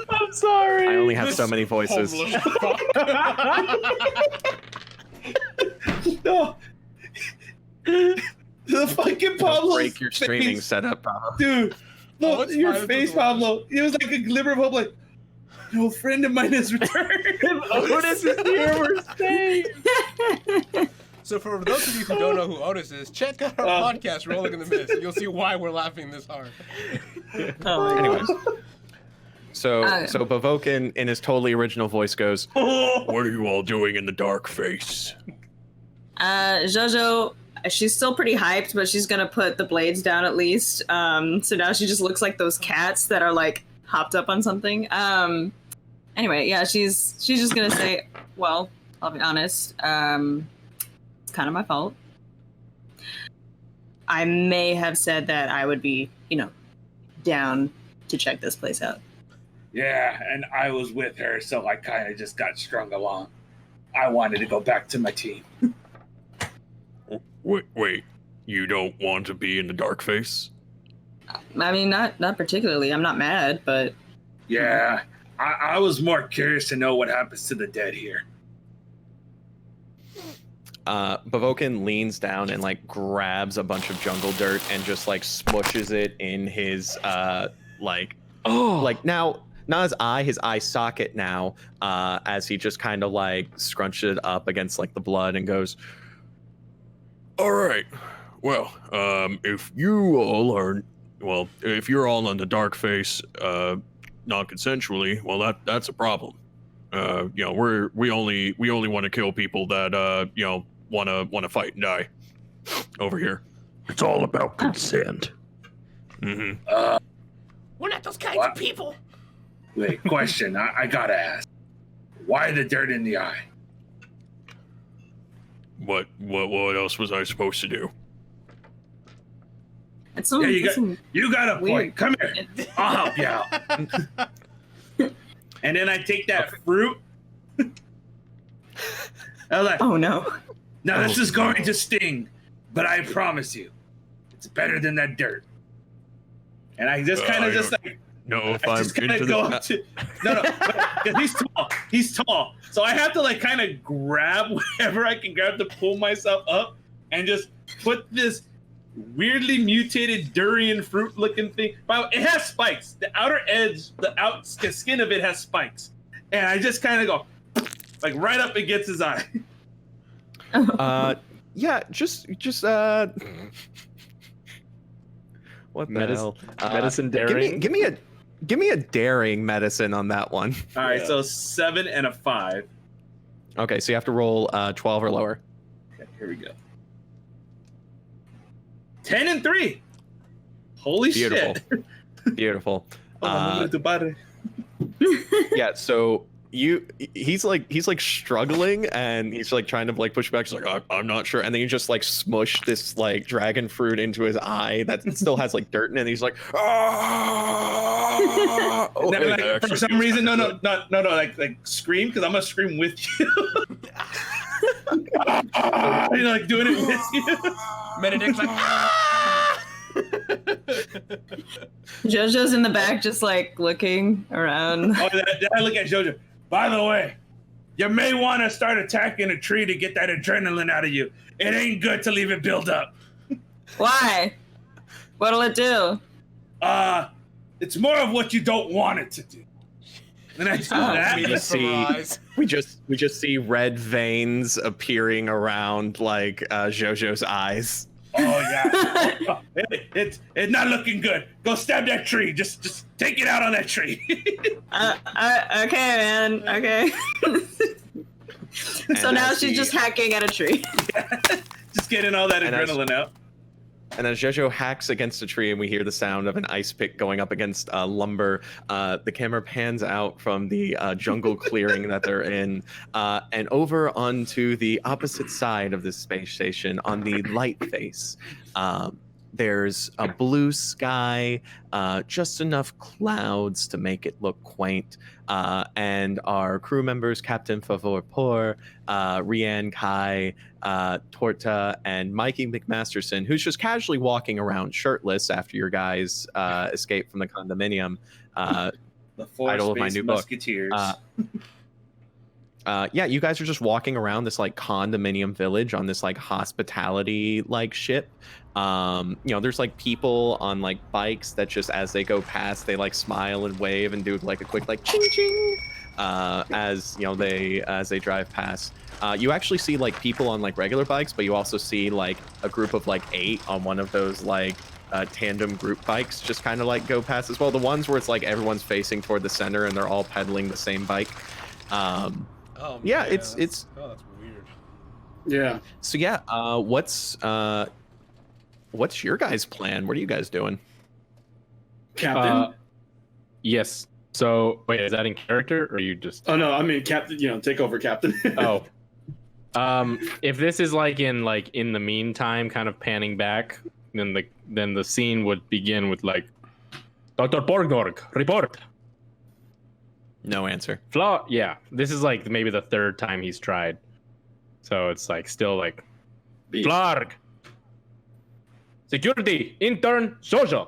H: I'm sorry.
C: I only have so
F: This
C: many voices.
F: homeless fuck.
D: No. The fucking Pablo.
C: Break your streaming setup, Pablo.
D: Dude,
F: Oh,
D: look,
F: it's
D: your
F: fine,
D: face,
F: it's fine.
D: Pablo. It was like a glimmer of hope, like, an old friend of mine has returned.
H: Otis is here. We're staying.
F: So for those of you who don't know who Otis is, check out our podcast, Rolling in the Mist. You'll see why we're laughing this hard.
C: Anyways. So Bavokin in his totally original voice goes,
G: What are you all doing in the dark face?
E: ZhoZho, she's still pretty hyped, but she's gonna put the blades down at least. So now she just looks like those cats that are like hopped up on something. Anyway, yeah, she's just gonna say, well, I'll be honest, it's kind of my fault. I may have said that I would be, down to check this place out.
D: Yeah, and I was with her, so I kind of just got strung along. I wanted to go back to my team.
G: Wait, you don't want to be in the dark face?
E: I mean, not particularly. I'm not mad, but...
D: Yeah, I was more curious to know what happens to the dead here.
C: Bavokin leans down and like grabs a bunch of jungle dirt and just like smushes it in his now not his eye socket now, as he just kind of like scrunched it up against like the blood and goes,
G: All right. Well, if you're all on the dark face, non-consensually, well, that's a problem. We only want to kill people that want to fight and die over here.
I: It's all about consent.
G: Mm-hmm.
F: We're not those kinds
D: What?
F: of people.
D: Wait, question. I gotta ask. Why the dirt in the eye?
G: What else was I supposed to do?
E: It's some,
D: Yeah, you got a
E: weird-
D: point. Come here. I'll help you out. And then I take that fruit. I was like,
E: Oh, no.
D: now this is going to sting, but I promise you, it's better than that dirt. And I just kind of
G: No, if
D: I
G: I'm
D: just kind
G: into
D: of go
G: the
D: up to because he's tall, so I have to like kind of grab whatever I can grab to pull myself up and just put this weirdly mutated durian fruit looking thing. But it has spikes. The outer edge, the skin of it has spikes, and I just kind of go like right up against his eye.
C: yeah, just what the hell?
H: Medicine daring.
C: Give me a daring medicine on that one.
D: All right, so 7 and a 5.
C: Okay, so you have to roll 12 or lower.
D: Okay, here we go. 10 and 3. Holy
C: Beautiful.
D: shit!
C: Beautiful.
D: Oh, tu padre.
C: Yeah, so he's like struggling and he's like trying to like push back. He's like, I'm not sure, and then you just like smush this like dragon fruit into his eye that still has like dirt in it. And he's like, ah! Oh,
D: Then,
C: hey,
D: like,
C: that
D: for
C: actually
D: some
C: feels
D: reason,
C: kinda
D: no,
C: good.
D: like scream because I'm gonna scream with you. Are you like doing it with you?
F: Benedict's like,
E: JoJo's in the back just like looking around.
D: Oh, then I look at JoJo. By the way, you may want to start attacking a tree to get that adrenaline out of you. It ain't good to leave it build up.
E: Why? What'll it do?
D: It's more of what you don't want it to do. And I do that.
C: You see, we just see red veins appearing around like JoJo's eyes.
D: Oh yeah, it's not looking good. Go stab that tree. Just take it out on that tree.
E: Okay, man. Okay. So
C: And
E: now
C: as
E: she's
C: he-
E: just hacking at a tree.
D: Just getting all that
C: And as-
D: adrenaline out.
C: And as JoJo hacks against a tree and we hear the sound of an ice pick going up against lumber, the camera pans out from the jungle clearing that they're in and over onto the opposite side of this space station on the light face. There's a blue sky, just enough clouds to make it look quaint. And our crew members, Captain Favorpor, Rianne Kai, Torta, and Mikey McMasterson, who's just casually walking around shirtless after your guys escape from the condominium.
D: The four
C: Title of my
D: Space
C: new book.
D: Musketeers.
C: Yeah, you guys are just walking around this like condominium village on this like hospitality like ship. There's like people on like bikes that just as they go past, they like smile and wave and do like a quick like ching ching. as they drive past. You actually see like people on like regular bikes, but you also see like a group of like 8 on one of those like tandem group bikes just kind of like go past as well. The ones where it's like everyone's facing toward the center and they're all pedaling the same bike. Yeah,
F: man,
C: it's
F: that's weird.
J: Yeah.
C: so yeah. What's your guys' plan? What are you guys doing?
J: Captain.
H: Yes. So wait, is that in character or you just?
J: Oh no, I mean Captain. Take over, Captain.
H: Oh. If this is like in the meantime, kind of panning back, then the scene would begin with like, Dr. Borgnorg, report.
C: No answer.
H: Yeah, this is like maybe the 3rd time he's tried, so it's like still like, Flarg. Security, intern, ZhoZho.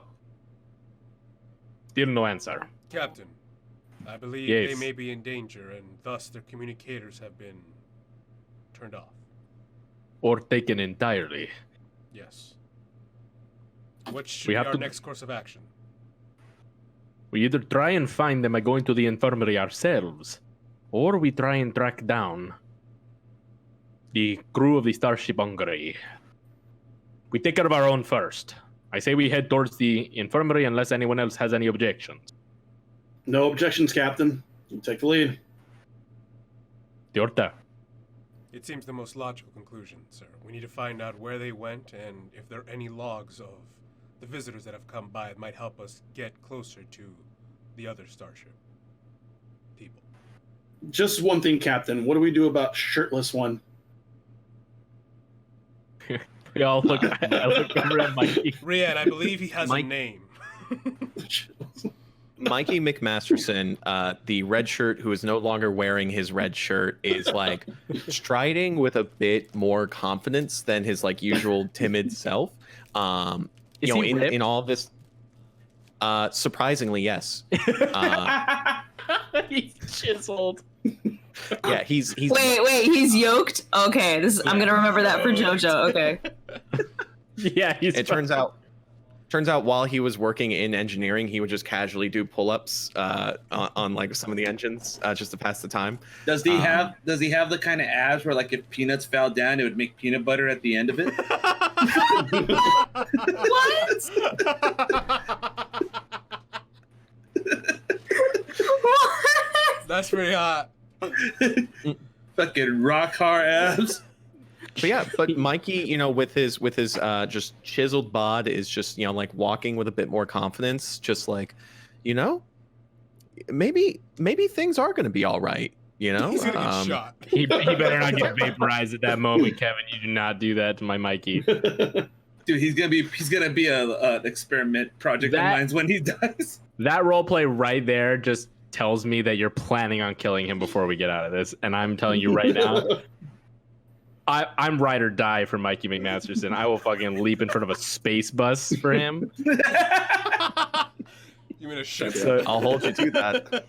H: Still no answer.
F: Captain, I believe
H: Yes.
F: they may be in danger, and thus their communicators have been turned off.
H: Or taken entirely.
F: Yes. What should
H: We
F: be
H: have
F: our
H: to-
F: next course of action?
H: We either try and find them by going to the infirmary ourselves, or we try and track down the crew of the Starship Ecuador. We take care of our own first. I say we head towards the infirmary unless anyone else has any objections.
J: No objections, Captain. You take the lead.
H: Diorta.
F: It seems the most logical conclusion, sir. We need to find out where they went and if there are any logs of the visitors that have come by. It might help us get closer to the other Starship people.
J: Just one thing, Captain. What do we do about shirtless one?
H: We all look. I look over at Mikey.
F: Rian, I believe he has a
C: Mike-
F: name.
C: Mikey McMasterson, the red shirt who is no longer wearing his red shirt, is like striding with a bit more confidence than his like usual timid self.
H: Is he ripped?
C: In all of this, surprisingly, yes.
H: He's chiseled.
C: Yeah, he's
E: Wait, he's yoked? Okay, I'm gonna remember that for JoJo. Okay.
H: Yeah, he's.
C: It turns out while he was working in engineering, he would just casually do pull-ups on like some of the engines just to pass the time.
D: Does he have the kind of abs where like if peanuts fell down, it would make peanut butter at the end of it?
E: What?
F: That's pretty hot.
D: Fucking rock hard abs.
C: But yeah, but Mikey, with his just chiseled bod is just like walking with a bit more confidence, just like, maybe things are gonna be all right.
F: He's gonna get shot.
H: He better not get vaporized at that moment, Kevin. You do not do that to my Mikey.
D: Dude, he's gonna be an experiment project of mine when he dies.
H: That roleplay right there just tells me that you're planning on killing him before we get out of this, and I'm telling you right now, I'm ride or die for Mikey McMasterson. I will fucking leap in front of a space bus for him.
F: You mean a ship?
C: I'll hold you to that.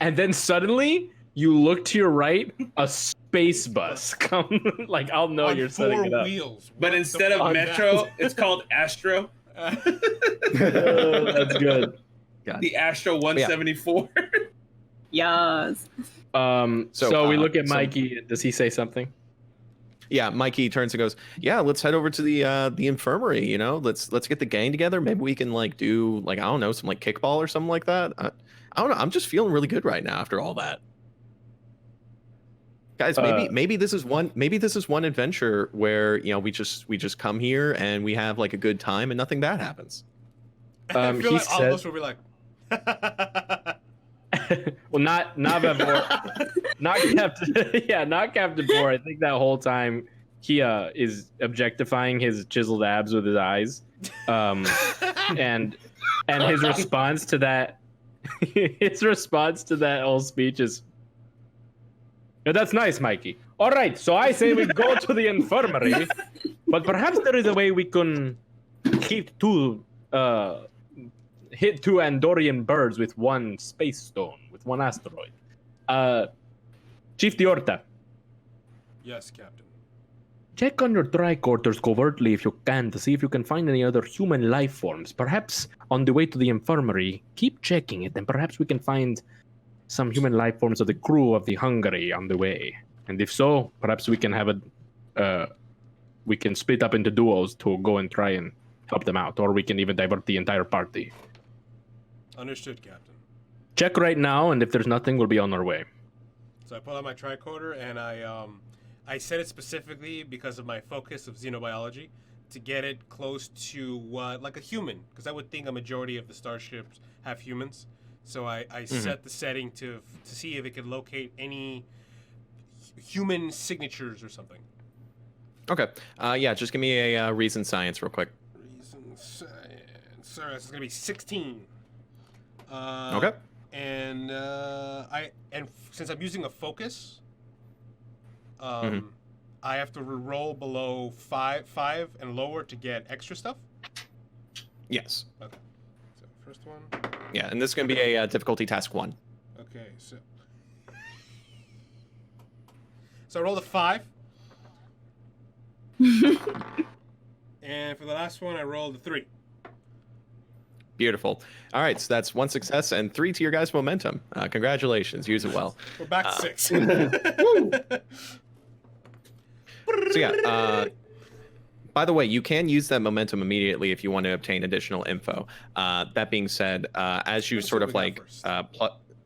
H: And then suddenly you look to your right, a space bus come. Like I'll know
F: On
H: you're
F: 4
H: setting it up.
F: wheels.
D: But
F: What
D: instead
F: the
D: of
F: fuck?
D: Metro, it's called Astro.
H: That's good.
D: The Astro 174.
E: Yes.
H: So we look at Mikey. Does he say something?
C: Yeah, Mikey turns and goes, "Yeah, let's head over to the infirmary. Let's get the gang together. Maybe we can like do like I don't know some like kickball or something like that. I don't know. I'm just feeling really good right now after all that." Guys, maybe this is one adventure where we just come here and we have like a good time and nothing bad happens.
F: I feel
H: He
F: like all of us
H: said-
F: will be like,
H: Well, not Bor, not Captain. Yeah, not Captain Bor. I think that whole time he is objectifying his chiseled abs with his eyes, and his response to that, whole speech is, "Yeah, that's nice, Mikey. All right, so I say we go to the infirmary, but perhaps there is a way we can hit two Andorian birds with one space stone, with one asteroid. Chief Diorta,
F: yes, Captain.
H: check on your tricorders covertly if you can to see if you can find any other human life forms. Perhaps on the way to the infirmary, keep checking it, and perhaps we can find some human life forms of the crew of the Hungary on the way? And if so, perhaps we can have we can split up into duos to go and try and help them out, or we can even divert the entire party.
F: Understood, Captain.
H: Check right now, and if there's nothing, we'll be on our way.
F: So I pull out my tricorder, and I set it specifically because of my focus of xenobiology to get it close to like a human, because I would think a majority of the starships have humans. So I set the setting to see if it could locate any human signatures or something.
C: Okay. Yeah, just give me a reason science real quick.
F: Reason science. Sorry, this is gonna be 16.
C: Okay.
F: And since I'm using a focus, I have to roll below five and lower to get extra stuff.
C: Yes.
F: Okay. So first one.
C: Yeah, and this is going to be a difficulty task 1.
F: Okay, so I rolled a 5. And for the last one, I rolled a 3.
C: Beautiful. All right, so that's 1 success and 3 to your guys' momentum. Congratulations. Use it well.
F: We're back to 6.
C: So yeah, by the way, you can use that momentum immediately if you want to obtain additional info. That being said, as you sort of like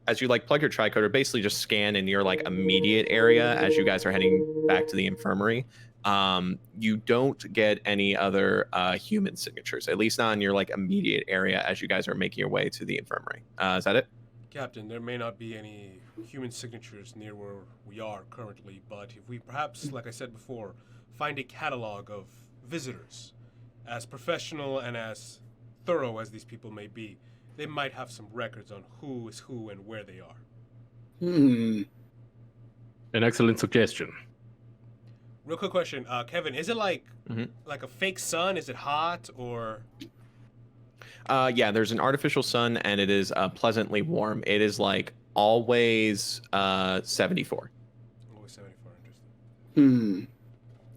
C: as you like plug your tricorder, basically just scan in your like immediate area as you guys are heading back to the infirmary. You don't get any other human signatures, at least not in your like immediate area as you guys are making your way to the infirmary. Is that it?
F: Captain, there may not be any human signatures near where we are currently, but if we perhaps, like I said before, find a catalog of visitors, as professional and as thorough as these people may be, they might have some records on who is who and where they are.
H: An excellent suggestion.
F: Real quick question, Kevin, is it like a fake sun? Is it hot or?
C: Yeah, there's an artificial sun, and it is pleasantly warm. It is like always 74.
F: Always 74, interesting.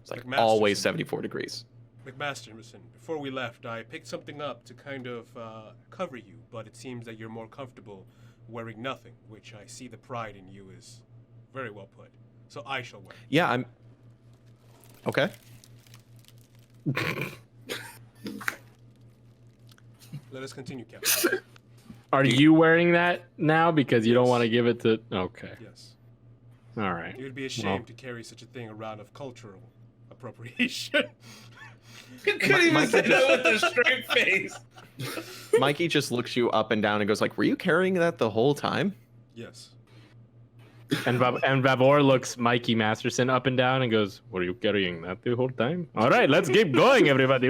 C: It's like
F: McMasterson.
C: always 74 degrees.
F: McMasterson, before we left, I picked something up to kind of cover you, but it seems that you're more comfortable wearing nothing, which I see the pride in you is very well put. So I shall wear.
C: Yeah, I'm... Okay.
F: Let us continue, Captain.
H: Are you wearing that now because you don't want to give it to... Okay.
F: Yes.
H: All right.
F: It would be a shame to carry such a thing around of cultural appropriation.
D: You couldn't even say that with a straight face.
C: Mikey just looks you up and down and goes like, were you carrying that the whole time?
F: Yes.
H: And Vavor looks Mikey Masterson up and down and goes, were you carrying that the whole time? All right, let's keep going, everybody.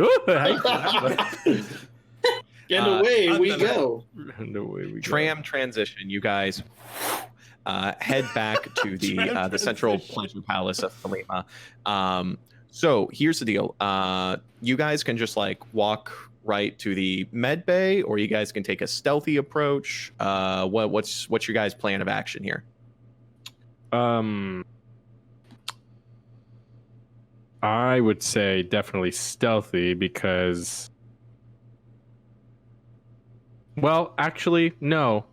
J: And away we go.
H: And away we go.
C: Tram transition. You guys head back to the central pleasure palace of Thelema. So here's the deal. You guys can just like walk right to the med bay, or you guys can take a stealthy approach. What's your guys' plan of action here?
H: I would say definitely stealthy because... Well, actually, no.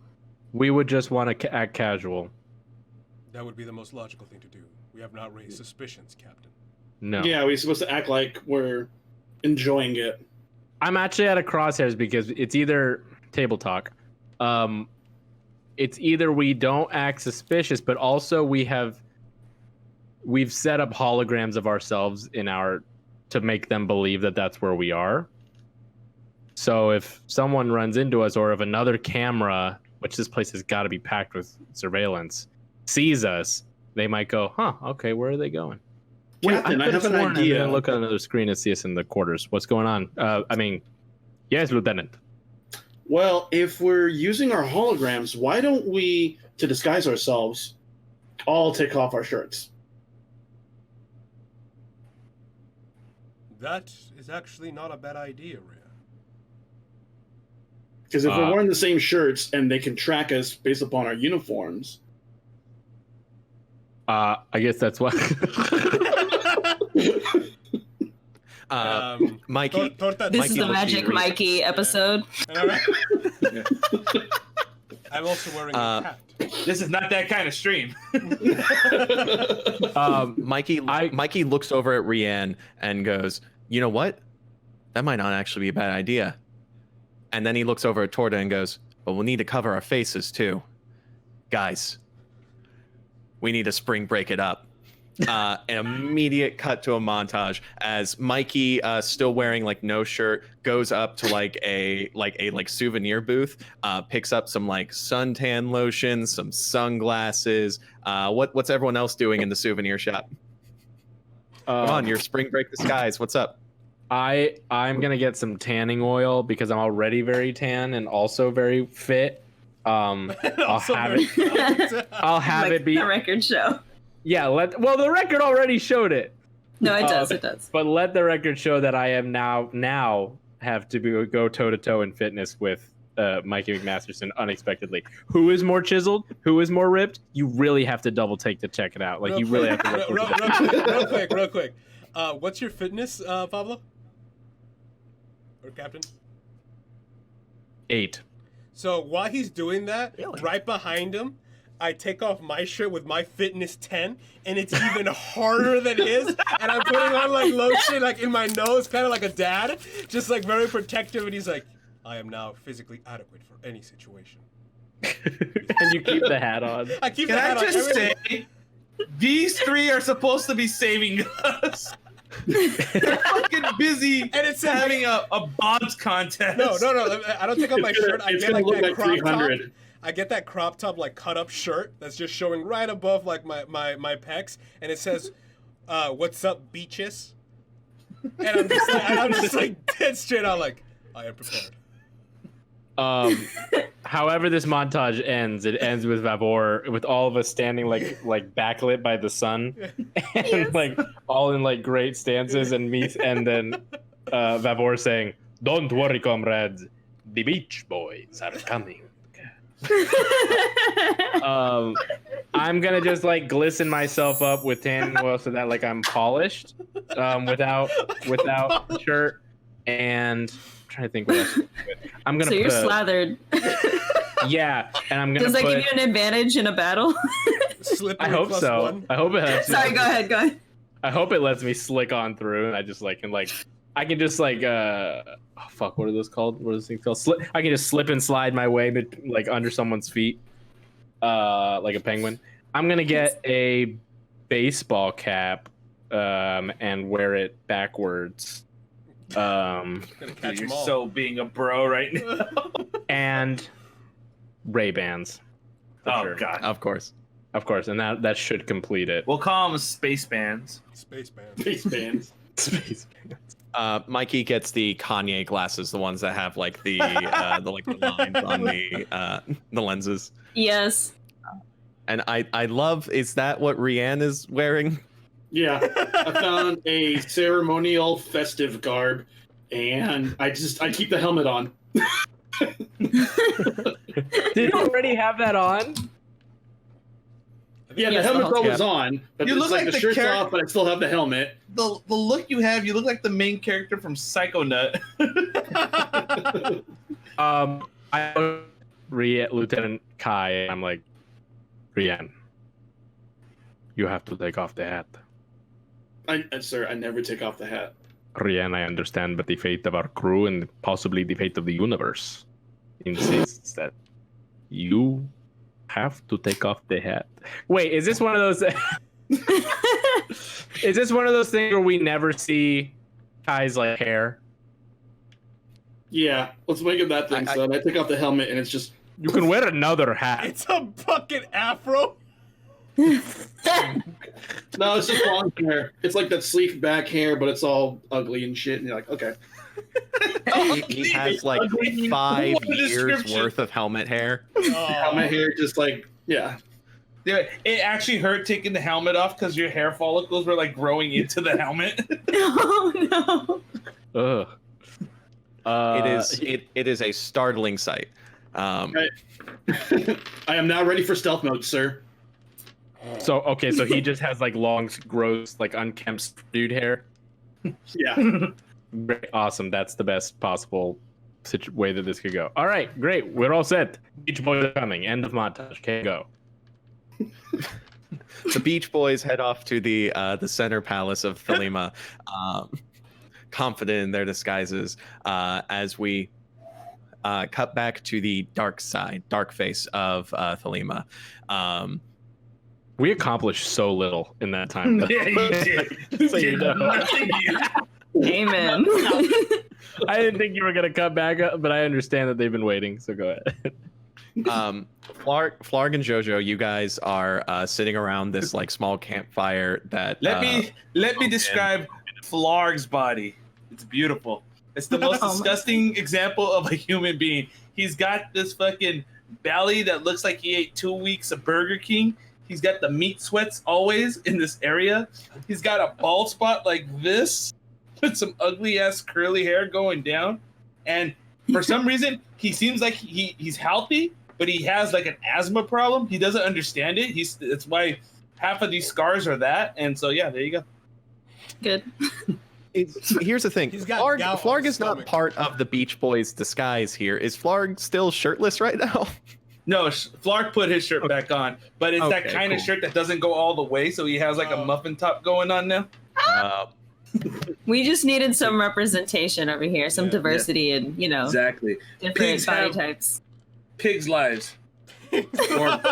H: We would just want to act casual.
F: That would be the most logical thing to do. We have not raised suspicions, Captain.
H: No.
J: Yeah, we're supposed to act like we're enjoying it.
H: I'm actually at a crosshairs because it's either table talk. It's either we don't act suspicious, but also we've set up holograms of ourselves to make them believe that that's where we are. So if someone runs into us, or if another camera, which this place has got to be packed with surveillance, sees us, they might go, huh, okay, where are they going?
J: Captain, I have an idea.
H: Look at another screen and see us in the quarters. What's going on? Yes, Lieutenant.
J: Well, if we're using our holograms, why don't we, to disguise ourselves, all take off our shirts?
F: That is actually not a bad idea, Rhea.
J: Because if we're wearing the same shirts and they can track us based upon our uniforms...
H: I guess that's why...
C: Mikey.
E: This is the Magic Mikey episode.
F: I'm also wearing a hat.
D: This is not that kind of stream.
C: Mikey looks over at Rianne and goes, "You know what? That might not actually be a bad idea." And then he looks over at Torda and goes, "But we'll need to cover our faces too. Guys, we need to spring break it up." An immediate cut to a montage as Mikey, still wearing like no shirt, goes up to like a souvenir booth, picks up some like suntan lotion, some sunglasses. What's everyone else doing in the souvenir shop? Come on, your spring break disguise. What's up?
H: I'm gonna get some tanning oil because I'm already very tan and also very fit. I'll have it be
E: the record show.
H: Yeah, the record already showed it.
E: No, it does. It does.
H: But let the record show that I am now have to go toe to toe in fitness with Mikey McMasterson unexpectedly. Who is more chiseled? Who is more ripped? You really have to double take to check it out. Like, you really have to look
F: real quick. What's your fitness, Pablo? Or Captain?
H: 8.
F: So while he's doing that, right behind him, I take off my shirt with my fitness 10, and it's even harder than his. And I'm putting on like lotion, like in my nose, kind of like a dad, just like very protective. And he's like, "I am now physically adequate for any situation."
H: And you keep the hat on.
F: I keep
D: Can
F: the hat
D: I
F: on.
D: just say, these three are supposed to be saving us. They're fucking busy
F: And it's
D: having a bonds contest.
F: No. I don't take off my shirt. I get like that crop top.
J: 300.
F: I get that crop top like cut up shirt that's just showing right above like my pecs, and it says, "What's up, beaches?" And I'm just like dead straight out like, I am prepared.
H: However this montage ends, it ends with Vavor, with all of us standing like backlit by the sun, and like all in like great stances, and me, and then Vavor saying, "Don't worry, comrades, the Beach Boys are coming." I'm gonna just like glisten myself up with tanning oil so that like I'm polished, without shirt, and I'm trying to think what else. I'm gonna.
E: So you're slathered.
H: Yeah, and I'm gonna.
E: Does that give you an advantage in a battle?
H: I hope so.
F: 1.
H: I hope it has.
E: Sorry, go ahead.
H: I hope it lets me slick on through, and I just like can like. I can just like oh fuck, what are those called? What are those things called? I can just slip and slide my way like under someone's feet, like a penguin. I'm gonna get a baseball cap, and wear it backwards.
D: You're so being a bro right now.
H: And Ray-Bans.
D: Oh
H: sure.
D: God,
H: of course, and that should complete it.
D: We'll call them space bands.
F: Space bands.
C: Mikey gets the Kanye glasses, the ones that have like the lines on the lenses.
E: Yes.
C: And I love. Is that what Rianne is wearing?
J: Yeah, I found a ceremonial festive garb, and I keep the helmet on.
H: Did you already have that on?
J: Yeah, the helmet's always on, but
D: You
J: it's
D: look
J: like
D: like
J: the
D: the
J: shirt's off, but I still have the helmet.
D: The look you have, you look like the main character from Psycho Nut.
H: I know Lieutenant Kai, and I'm like, Rianne, you have to take off the hat.
J: Sir, I never take off the hat.
H: Rianne, I understand, but the fate of our crew and possibly the fate of the universe insists that you have to take off the hat. Wait, is this one of those? Is this one of those things where we never see Kai's like hair?
J: Yeah, let's make it that thing. So I take off the helmet, and it's just.
H: You can wear another hat.
F: It's a fucking afro.
J: No, it's just long hair. It's like that sleek back hair, but it's all ugly and shit. And you're like, okay.
C: He has like 5 years worth of helmet hair.
J: Helmet hair, just like, yeah.
D: It actually hurt taking the helmet off because your hair follicles were like growing into the helmet.
E: Oh no.
C: Ugh. It is a startling sight.
J: Right. I am now ready for stealth mode, sir.
H: So he just has like long, gross, like unkempt dude hair.
J: Yeah.
H: Great, awesome. That's the best possible way that this could go. All right, great. We're all set. Beach Boys are coming. End of montage. Okay, go.
C: The Beach Boys head off to the center palace of Thelema, confident in their disguises. As we cut back to the dark face of Thelema.
H: We accomplished so little in that time.
D: Yeah, you did.
H: So you know.
D: Nothing.
E: Amen.
H: I didn't think you were gonna cut back up, but I understand that they've been waiting. So go ahead.
C: Flarg and ZhoZho, you guys are sitting around this like small campfire that.
D: Let me describe Flarg's body. It's beautiful. It's the most disgusting example of a human being. He's got this fucking belly that looks like he ate 2 weeks of Burger King. He's got the meat sweats always in this area. He's got a bald spot like this with some ugly ass curly hair going down. And for some reason, he seems like he's healthy, but he has like an asthma problem. He doesn't understand it. That's why half of these scars are that. And so, yeah, there you go.
E: Good.
C: Here's the thing. Flarg is not part of the Beach Boys disguise here. Is Flarg still shirtless right now?
D: No, Flarg put his shirt back on, but it's that kind of shirt that doesn't go all the way, so he has like a muffin top going on now.
E: We just needed some representation over here, some diversity, and
D: exactly
E: different
D: pigs
E: body types.
D: Pigs' lives, or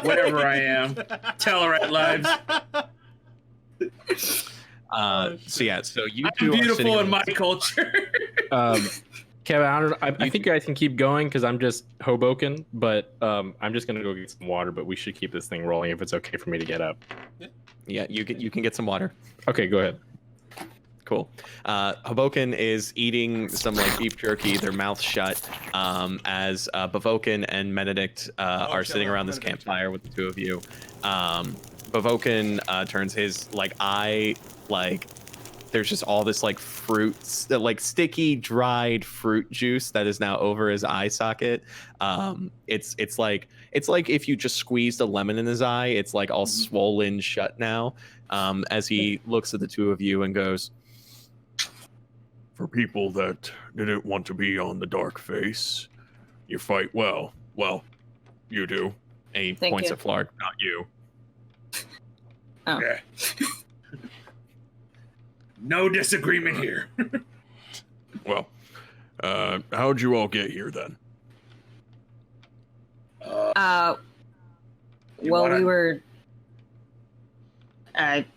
D: whatever I am, Tellarite lives.
C: So you two
D: I'm
C: are
D: beautiful
C: sitting
D: in my culture.
H: Kevin, I think I can keep going because I'm just Hoboken, but I'm just gonna go get some water. But we should keep this thing rolling if it's okay for me to get up.
C: Yeah, you can get some water.
H: Okay, go ahead.
C: Cool. Hoboken is eating some like beef jerky, their mouths shut, as Bavoken and Benedict are sitting around this campfire with the two of you. Bavoken turns his like eye like there's just all this like fruits, like sticky dried fruit juice that is now over his eye socket. It's like if you just squeezed a lemon in his eye. It's like all swollen shut now. As he looks at the two of you and goes,
G: For people that didn't want to be on the dark face, you fight well. Well, you do.
C: and he
E: Thank
C: points
E: you.
C: at Flarg, not you.
E: Oh.
D: Yeah. No disagreement here.
G: Well, how'd you all get here then?
E: Well, we were.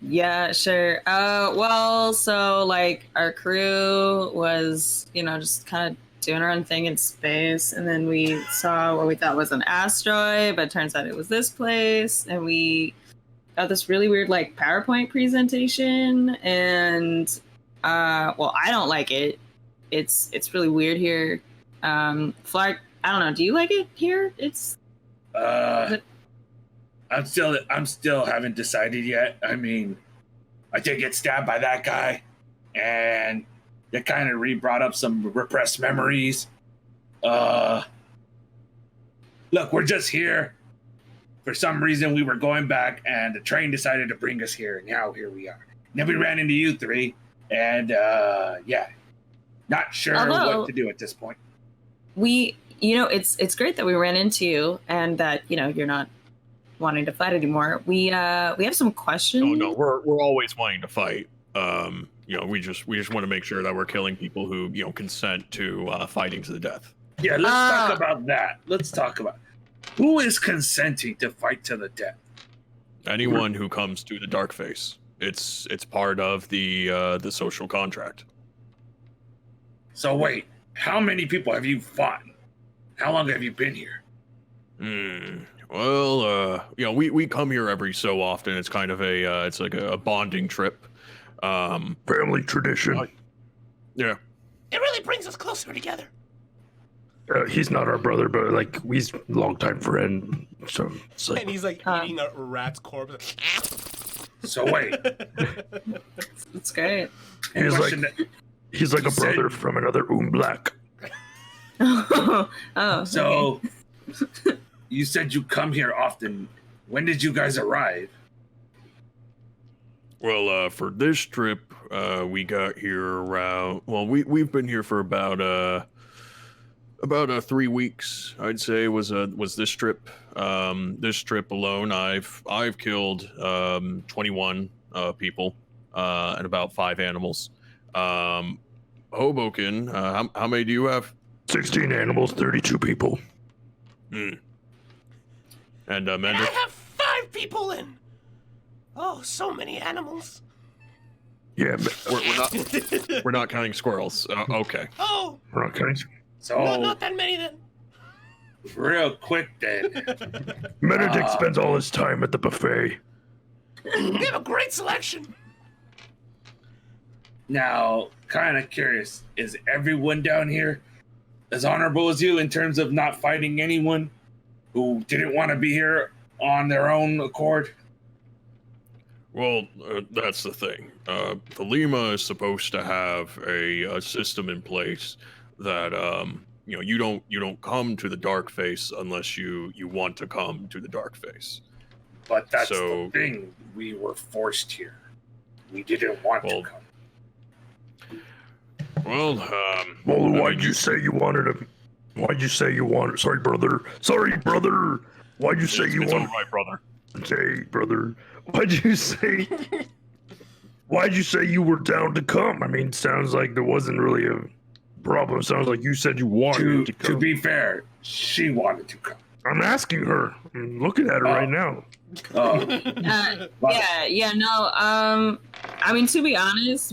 E: Yeah, sure. Well, so like our crew was, just kind of doing our own thing in space, and then we saw what we thought was an asteroid, but it turns out it was this place, and we got this really weird like PowerPoint presentation, and well, I don't like it. It's really weird here. Flarg, I don't know. Do you like it here?
D: I'm still haven't decided yet. I mean, I did get stabbed by that guy, and it kind of brought up some repressed memories. Look, we're just here. For some reason, we were going back, and the train decided to bring us here, and now here we are. And then we ran into you three, and yeah, not sure what to do at this point.
E: It's great that we ran into you, and that you're not wanting to fight anymore. We have some questions.
G: Oh no, we're always wanting to fight. We just want to make sure that we're killing people who consent to fighting to the death.
D: Yeah, let's talk about that. Let's talk about who is consenting to fight to the death.
G: Anyone who comes to the dark face. It's part of the social contract.
D: So wait, how many people have you fought? How long have you been here?
G: Well, we come here every so often. It's kind of it's like a bonding trip.
I: Family tradition.
G: Yeah.
K: It really brings us closer together.
I: He's not our brother, but like he's a longtime friend. So it's like
F: And he's like eating a rat's corpse.
D: So wait,
E: It's great.
I: he's like a brother from another Black.
E: Oh.
D: So you said you come here often. When did you guys arrive?
G: Well, for this trip, we got here around. Well, we've been here for about About 3 weeks, I'd say, was this trip. This trip alone, I've killed 21 people and about 5 animals. Hoboken, how many do you have?
I: 16 animals, 32 people.
G: And
K: And I
G: Mender?
K: have 5 people in. Oh, so many animals.
I: Yeah,
G: We're not counting squirrels. Okay.
K: Oh,
I: we're not counting.
D: So,
K: not that many then.
D: real quick then.
I: Benedict spends all his time at the buffet.
K: They have a great selection.
D: Now, kind of curious, is everyone down here as honorable as you in terms of not fighting anyone who didn't want to be here on their own accord?
G: Well, that's the thing. Thelema is supposed to have a system in place that you don't come to the dark face unless you want to come to the dark face.
D: But that's
G: So-
D: the thing. We were forced here. We didn't want to come.
G: Well,
I: Well, why'd you say you wanted to? Why'd you say you wanted? Sorry, brother. Sorry, brother. Why'd you say you
G: it's all
I: wanted?
G: right, brother.
I: Say, brother. Why'd you say? Why'd you say you were down to come? I mean, sounds like there wasn't really a problem. Sounds like you said you wanted to come.
D: To be fair, she wanted to come.
I: I'm asking her. I'm looking at her right now.
D: Oh,
E: No. I mean, to be honest,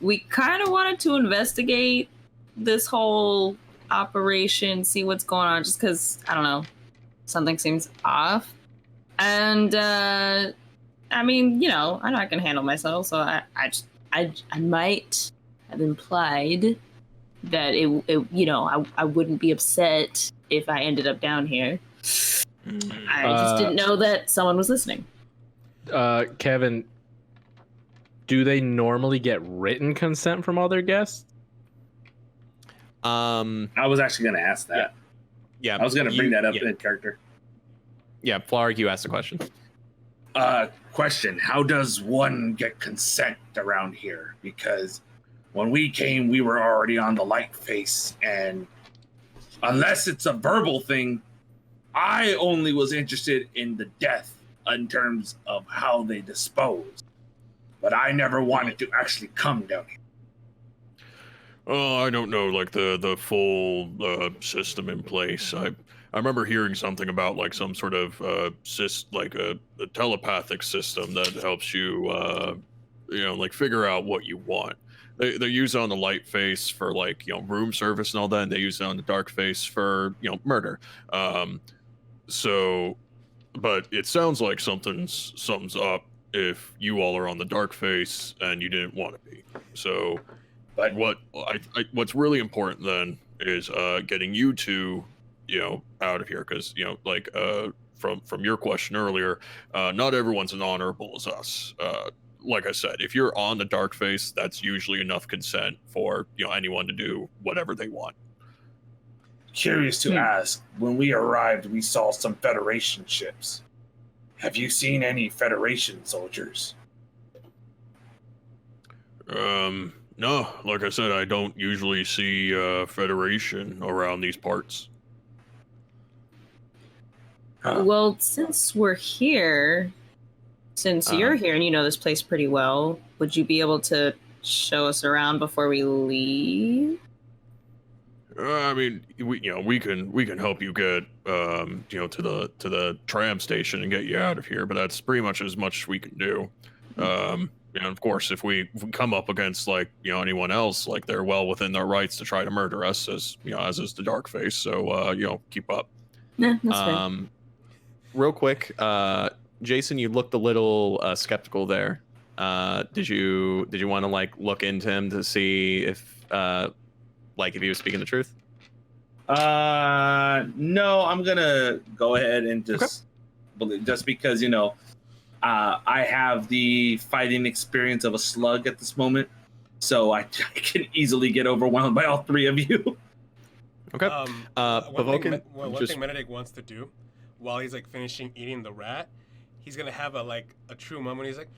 E: we kind of wanted to investigate this whole operation, see what's going on, just because I don't know, something seems off. And I mean, I know I can handle myself, so I might have implied that I wouldn't be upset if I ended up down here. I just didn't know that someone was listening.
H: Kevin, do they normally get written consent from all their guests?
D: I was actually going to ask that.
C: Yeah,
D: I was going to bring that up
C: yeah.
D: in character.
C: Yeah, Flarg, you asked the question.
D: Question: how does one get consent around here? Because when we came, we were already on the light face, and unless it's a verbal thing, I only was interested in the death in terms of how they dispose. But I never wanted to actually come down here.
G: Oh, I don't know, like the full system in place. I remember hearing something about like some sort of a telepathic system that helps you, like figure out what you want. They use it on the light face for like room service and all that, and they use it on the dark face for murder. But it sounds like something's up if you all are on the dark face and you didn't want to be. So,
D: But
G: what's really important then is getting you two out of here, because from your question earlier, not everyone's as honorable as us. Like I said, if you're on the dark face, that's usually enough consent for anyone to do whatever they want.
D: curious to ask, when we arrived, we saw some Federation ships. Have you seen any Federation soldiers?
G: No, like I said, I don't usually see Federation around these parts.
E: Well, since we're here, you're here and you know this place pretty well, would you be able to show us around before we leave?
G: I mean, we can help you get to the tram station and get you out of here, but that's pretty much as much as we can do. And of course, if we come up against anyone else, they're well within their rights to try to murder us, as is the dark face. So keep up.
E: Nah, that's fair.
C: Real quick, Jason, you looked a little skeptical there. Did you want to look into him to see if if he was speaking the truth?
D: No, I'm gonna go ahead and just believe, just because I have the fighting experience of a slug at this moment, so I can easily get overwhelmed by all three of you.
C: Okay.
F: One thing Benedict wants to do while he's finishing eating the rat, he's gonna have a true moment. He's like,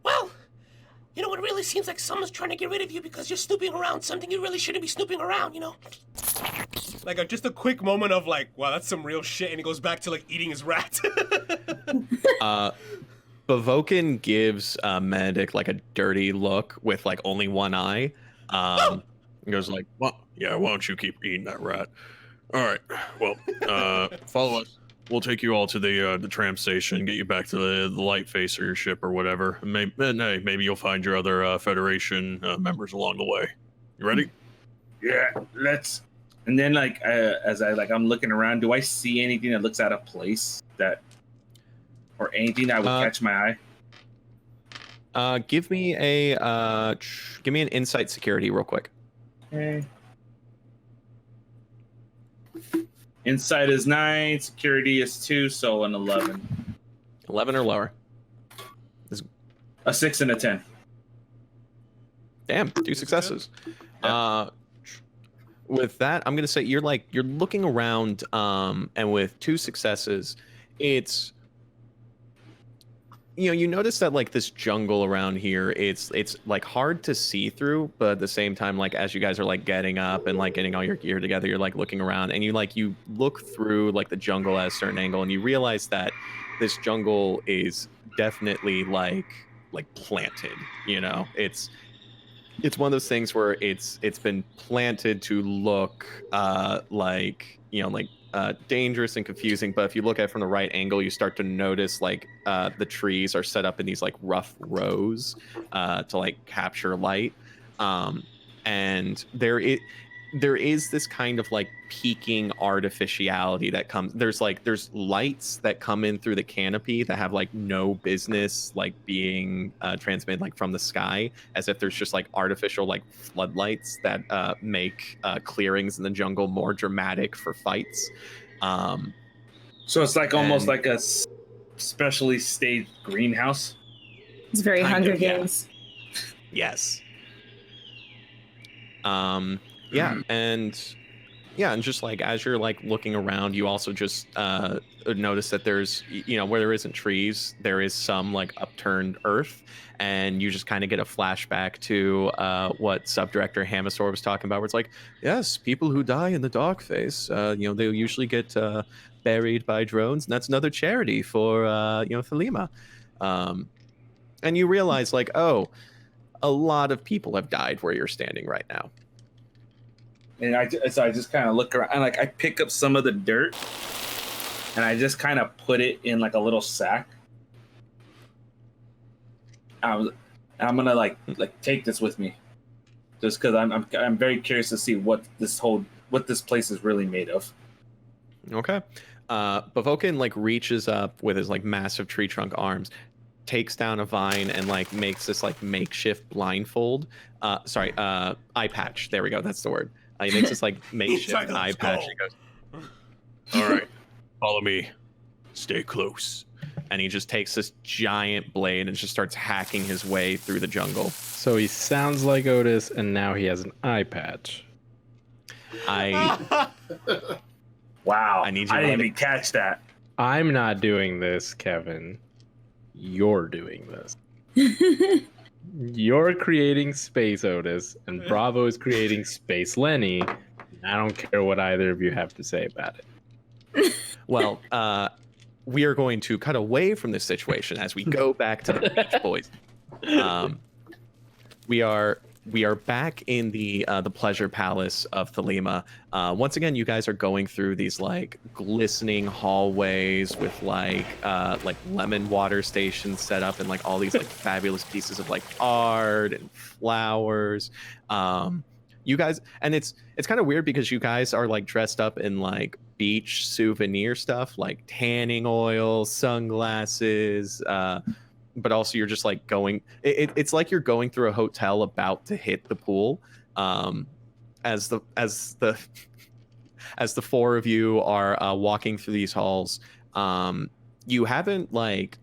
K: Well, it really seems like someone's trying to get rid of you because you're snooping around something you really shouldn't be snooping around,
F: like just a quick moment of like, wow, that's some real shit, and he goes back to like eating his rat.
C: Bavokin gives Benedict like a dirty look with like only one eye.
G: He goes like, well, yeah, why don't you keep eating that rat? All right, well, follow us. We'll take you all to the tram station, get you back to the light face or your ship or whatever. Maybe you'll find your other Federation members along the way. You ready?
D: Yeah, let's. And then like as I'm looking around, do I see anything that looks out of place or anything that would catch my eye?
C: Give me an insight security real quick.
D: Okay. Insight is 9, security is 2, so an 11.
C: 11 or lower.
D: A 6 and a 10.
C: Damn, 2 successes. With that, I'm gonna say you're looking around, and with 2 successes, it's you notice that like this jungle around here, it's like hard to see through, but at the same time, like as you guys are like getting up and like getting all your gear together, you're like looking around and you look through like the jungle at a certain angle and you realize that this jungle is definitely like planted. It's one of those things where it's been planted to look dangerous and confusing, but if you look at it from the right angle, you start to notice like the trees are set up in these like rough rows to like capture light, and there is this kind of like peaking artificiality that comes. There's lights that come in through the canopy that have like no business like being transmitted like from the sky, as if there's just like artificial like floodlights that make clearings in the jungle more dramatic for fights.
D: So it's like almost like a specially staged greenhouse.
E: It's very Hunger Games.
C: Yes. And just like as you're like looking around, you also just notice that there's where there isn't trees, there is some like upturned earth, and you just kind of get a flashback to what Subdirector Hamasaur was talking about, where it's like, yes, people who die in the dark phase, they'll usually get buried by drones, and that's another charity for Thelema. And you realize like, oh, a lot of people have died where you're standing right now.
D: And I just kind of look around and like I pick up some of the dirt and I just kind of put it in like a little sack. I'm gonna like take this with me, just because I'm very curious to see what this place is really made of.
C: Okay. Bavokin like reaches up with his like massive tree trunk arms, takes down a vine and like makes this like makeshift blindfold. Eye patch. There we go. That's the word. He makes this like makeshift eye patch. He goes,
G: all right, follow me. Stay close.
C: And he just takes this giant blade and just starts hacking his way through the jungle.
H: So he sounds like Otis, and now he has an eye patch.
C: Wow.
D: I didn't even catch that.
H: I'm not doing this, Kevin. You're doing this. You're creating Space Otis, and Bravo is creating Space Lenny. I don't care what either of you have to say about it.
C: Well, we are going to cut away from this situation as we go back to the Beach Boys. We are back in the pleasure palace of Thelema. Once again, you guys are going through these like glistening hallways with like lemon water stations set up and like all these like fabulous pieces of like art and flowers. You guys, and it's kind of weird because you guys are like dressed up in like beach souvenir stuff like tanning oil, sunglasses, but also you're just like going, it's like you're going through a hotel about to hit the pool. As the four of you are walking through these halls, you haven't like,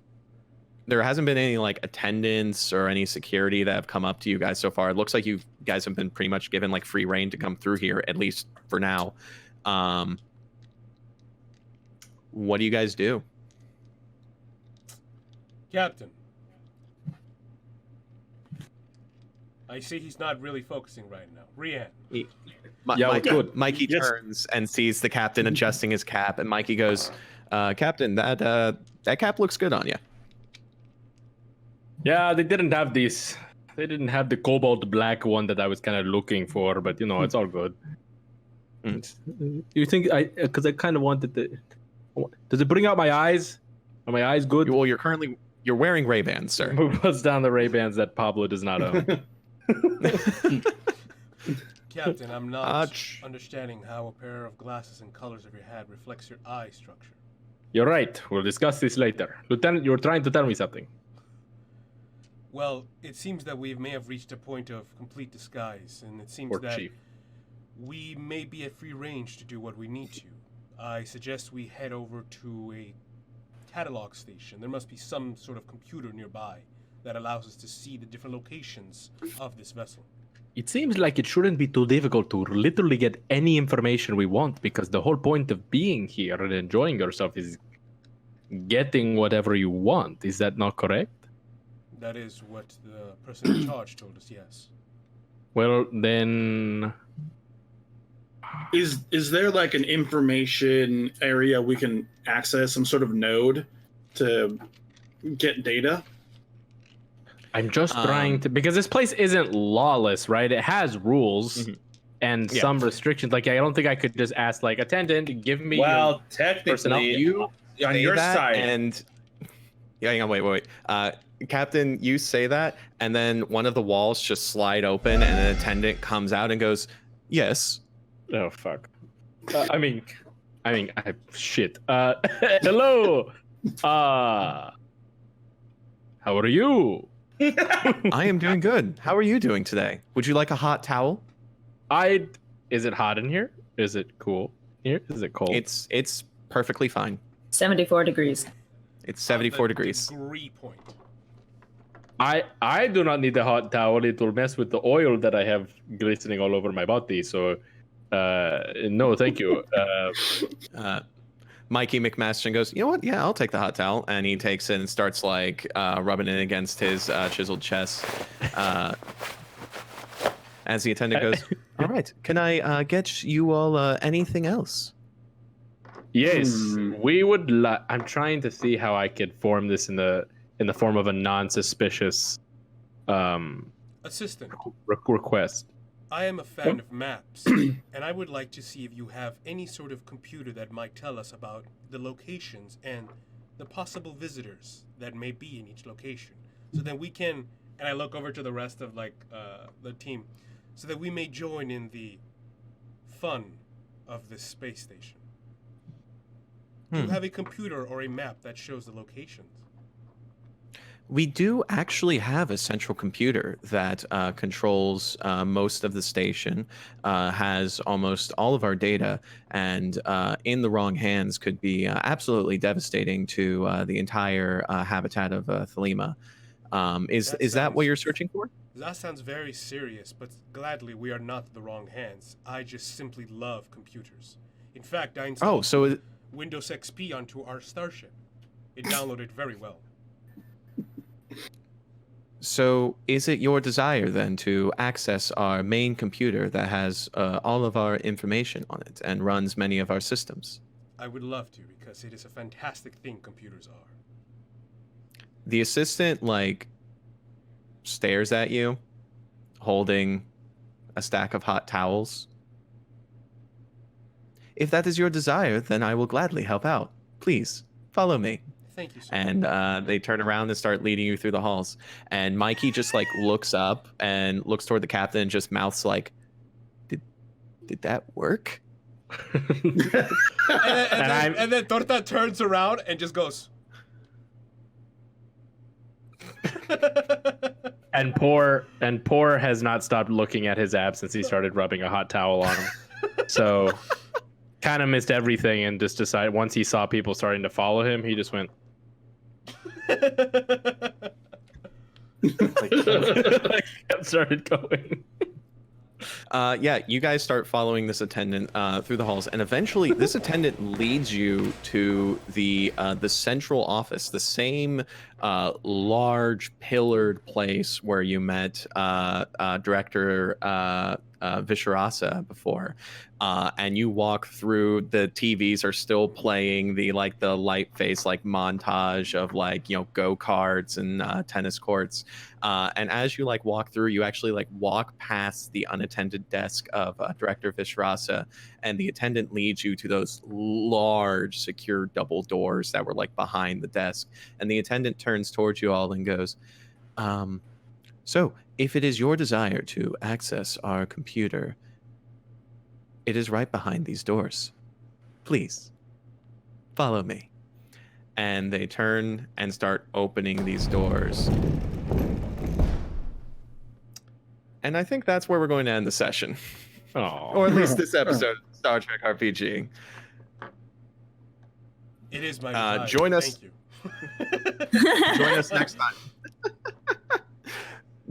C: there hasn't been any like attendants or any security that have come up to you guys so far. It looks like you guys have been pretty much given like free reign to come through here, at least for now. What do you guys do?
F: Captain. I see he's not really focusing right now. Rian.
C: Mikey turns and sees the captain adjusting his cap, and Mikey goes, "Captain, that cap looks good on you."
H: Yeah, they didn't have these. They didn't have the cobalt black one that I was kind of looking for, but it's all good. You think because I kind of wanted to. Does it bring out my eyes? Are my eyes good?
C: Well, you're wearing Ray-Bans, sir.
H: Move us down the Ray-Bans that Pablo does not own.
F: Captain, I'm not understanding how a pair of glasses and colors of your hat reflects your eye structure.
H: You're right. We'll discuss this later. Lieutenant, you were trying to tell me something.
F: Well, it seems that we may have reached a point of complete disguise, and it seems that we may be at free range to do what we need to. I suggest we head over to a catalog station. There must be some sort of computer nearby that allows us to see the different locations of this vessel.
H: It seems like it shouldn't be too difficult to literally get any information we want, because the whole point of being here and enjoying yourself is getting whatever you want. Is that not correct?
F: That is what the person in charge told us, yes.
H: Well, then...
J: Is there like an information area we can access, some sort of node to get data?
H: I'm just trying to, because this place isn't lawless, right? It has rules and some restrictions. Like, I don't think I could just ask, like, attendant, give me your personnel.
D: You on your side,
C: and hang on, wait. Captain, you say that, and then one of the walls just slide open, and an attendant comes out and goes, "Yes."
H: Oh fuck. Shit. Hello. How are you?
C: I am doing good. How are you doing today? Would you like a hot towel?
H: Is it hot in here? Is it cool here? Is it cold?
C: It's perfectly fine.
E: 74 degrees.
C: It's 74 degrees.
F: Degree point.
H: I do not need the hot towel. It will mess with the oil that I have glistening all over my body. So, no, thank you.
C: Mikey McMaster goes, "You know what? Yeah, I'll take the hot towel." And he takes it and starts like rubbing it against his chiseled chest. As the attendant goes, "All right, can I get you all anything else?"
H: Yes, we would. I'm trying to see how I could form this in the form of a non-suspicious
F: assistant
H: request.
F: I am a fan of maps, and I would like to see if you have any sort of computer that might tell us about the locations and the possible visitors that may be in each location, so that we can. And I look over to the rest of the team, so that we may join in the fun of this space station. Do you have a computer or a map that shows the locations?
C: We do actually have a central computer that controls most of the station, has almost all of our data, and in the wrong hands could be absolutely devastating to the entire habitat of Thelema. Is that what you're searching for?
F: That sounds very serious, but gladly we are not the wrong hands. I just simply love computers. In fact, I installed Windows XP onto our Starship. It downloaded very well.
C: So is it your desire then to access our main computer that has all of our information on it and runs many of our systems?
F: I would love to, because it is a fantastic thing computers are.
C: The assistant stares at you, holding a stack of hot towels. If that is your desire, then I will gladly help out. Please, follow me.
F: Thank you so
C: much. And they turn around and start leading you through the halls. And Mikey just looks up and looks toward the captain and just mouths did that work?
F: and then Torta turns around and just goes.
H: And poor has not stopped looking at his abs since he started rubbing a hot towel on him. So kind of missed everything and just decided once he saw people starting to follow him, he just went. Started going.
C: You guys start following this attendant through the halls, and eventually this attendant leads you to the central office, the same large pillared place where you met director Visharasa before, and you walk through. The TVs are still playing the light face montage of go-karts and tennis courts, and as you walk through, you actually walk past the unattended desk of director Visharasa, and the attendant leads you to those large secure double doors that were behind the desk, and the attendant turns towards you all and goes, so if it is your desire to access our computer, it is right behind these doors. Please, follow me. And they turn and start opening these doors. And I think that's where we're going to end the session.
H: Oh.
C: Or at least this episode of Star Trek RPG.
F: It is my desire.
C: Join us.
F: Thank you.
C: Join us next time.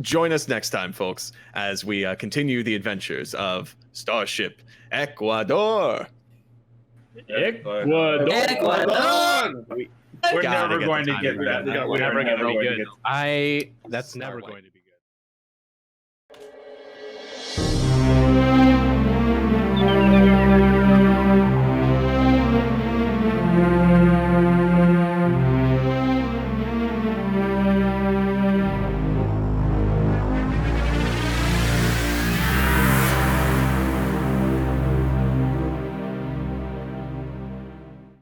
C: Join us next time, folks, as we continue the adventures of Starship Ecuador.
H: Ecuador.
D: We're
C: Gotta
D: never
C: get
D: going
C: the
D: to get
C: timing
D: that.
C: right.
D: We're never going to get
H: That's never going to be.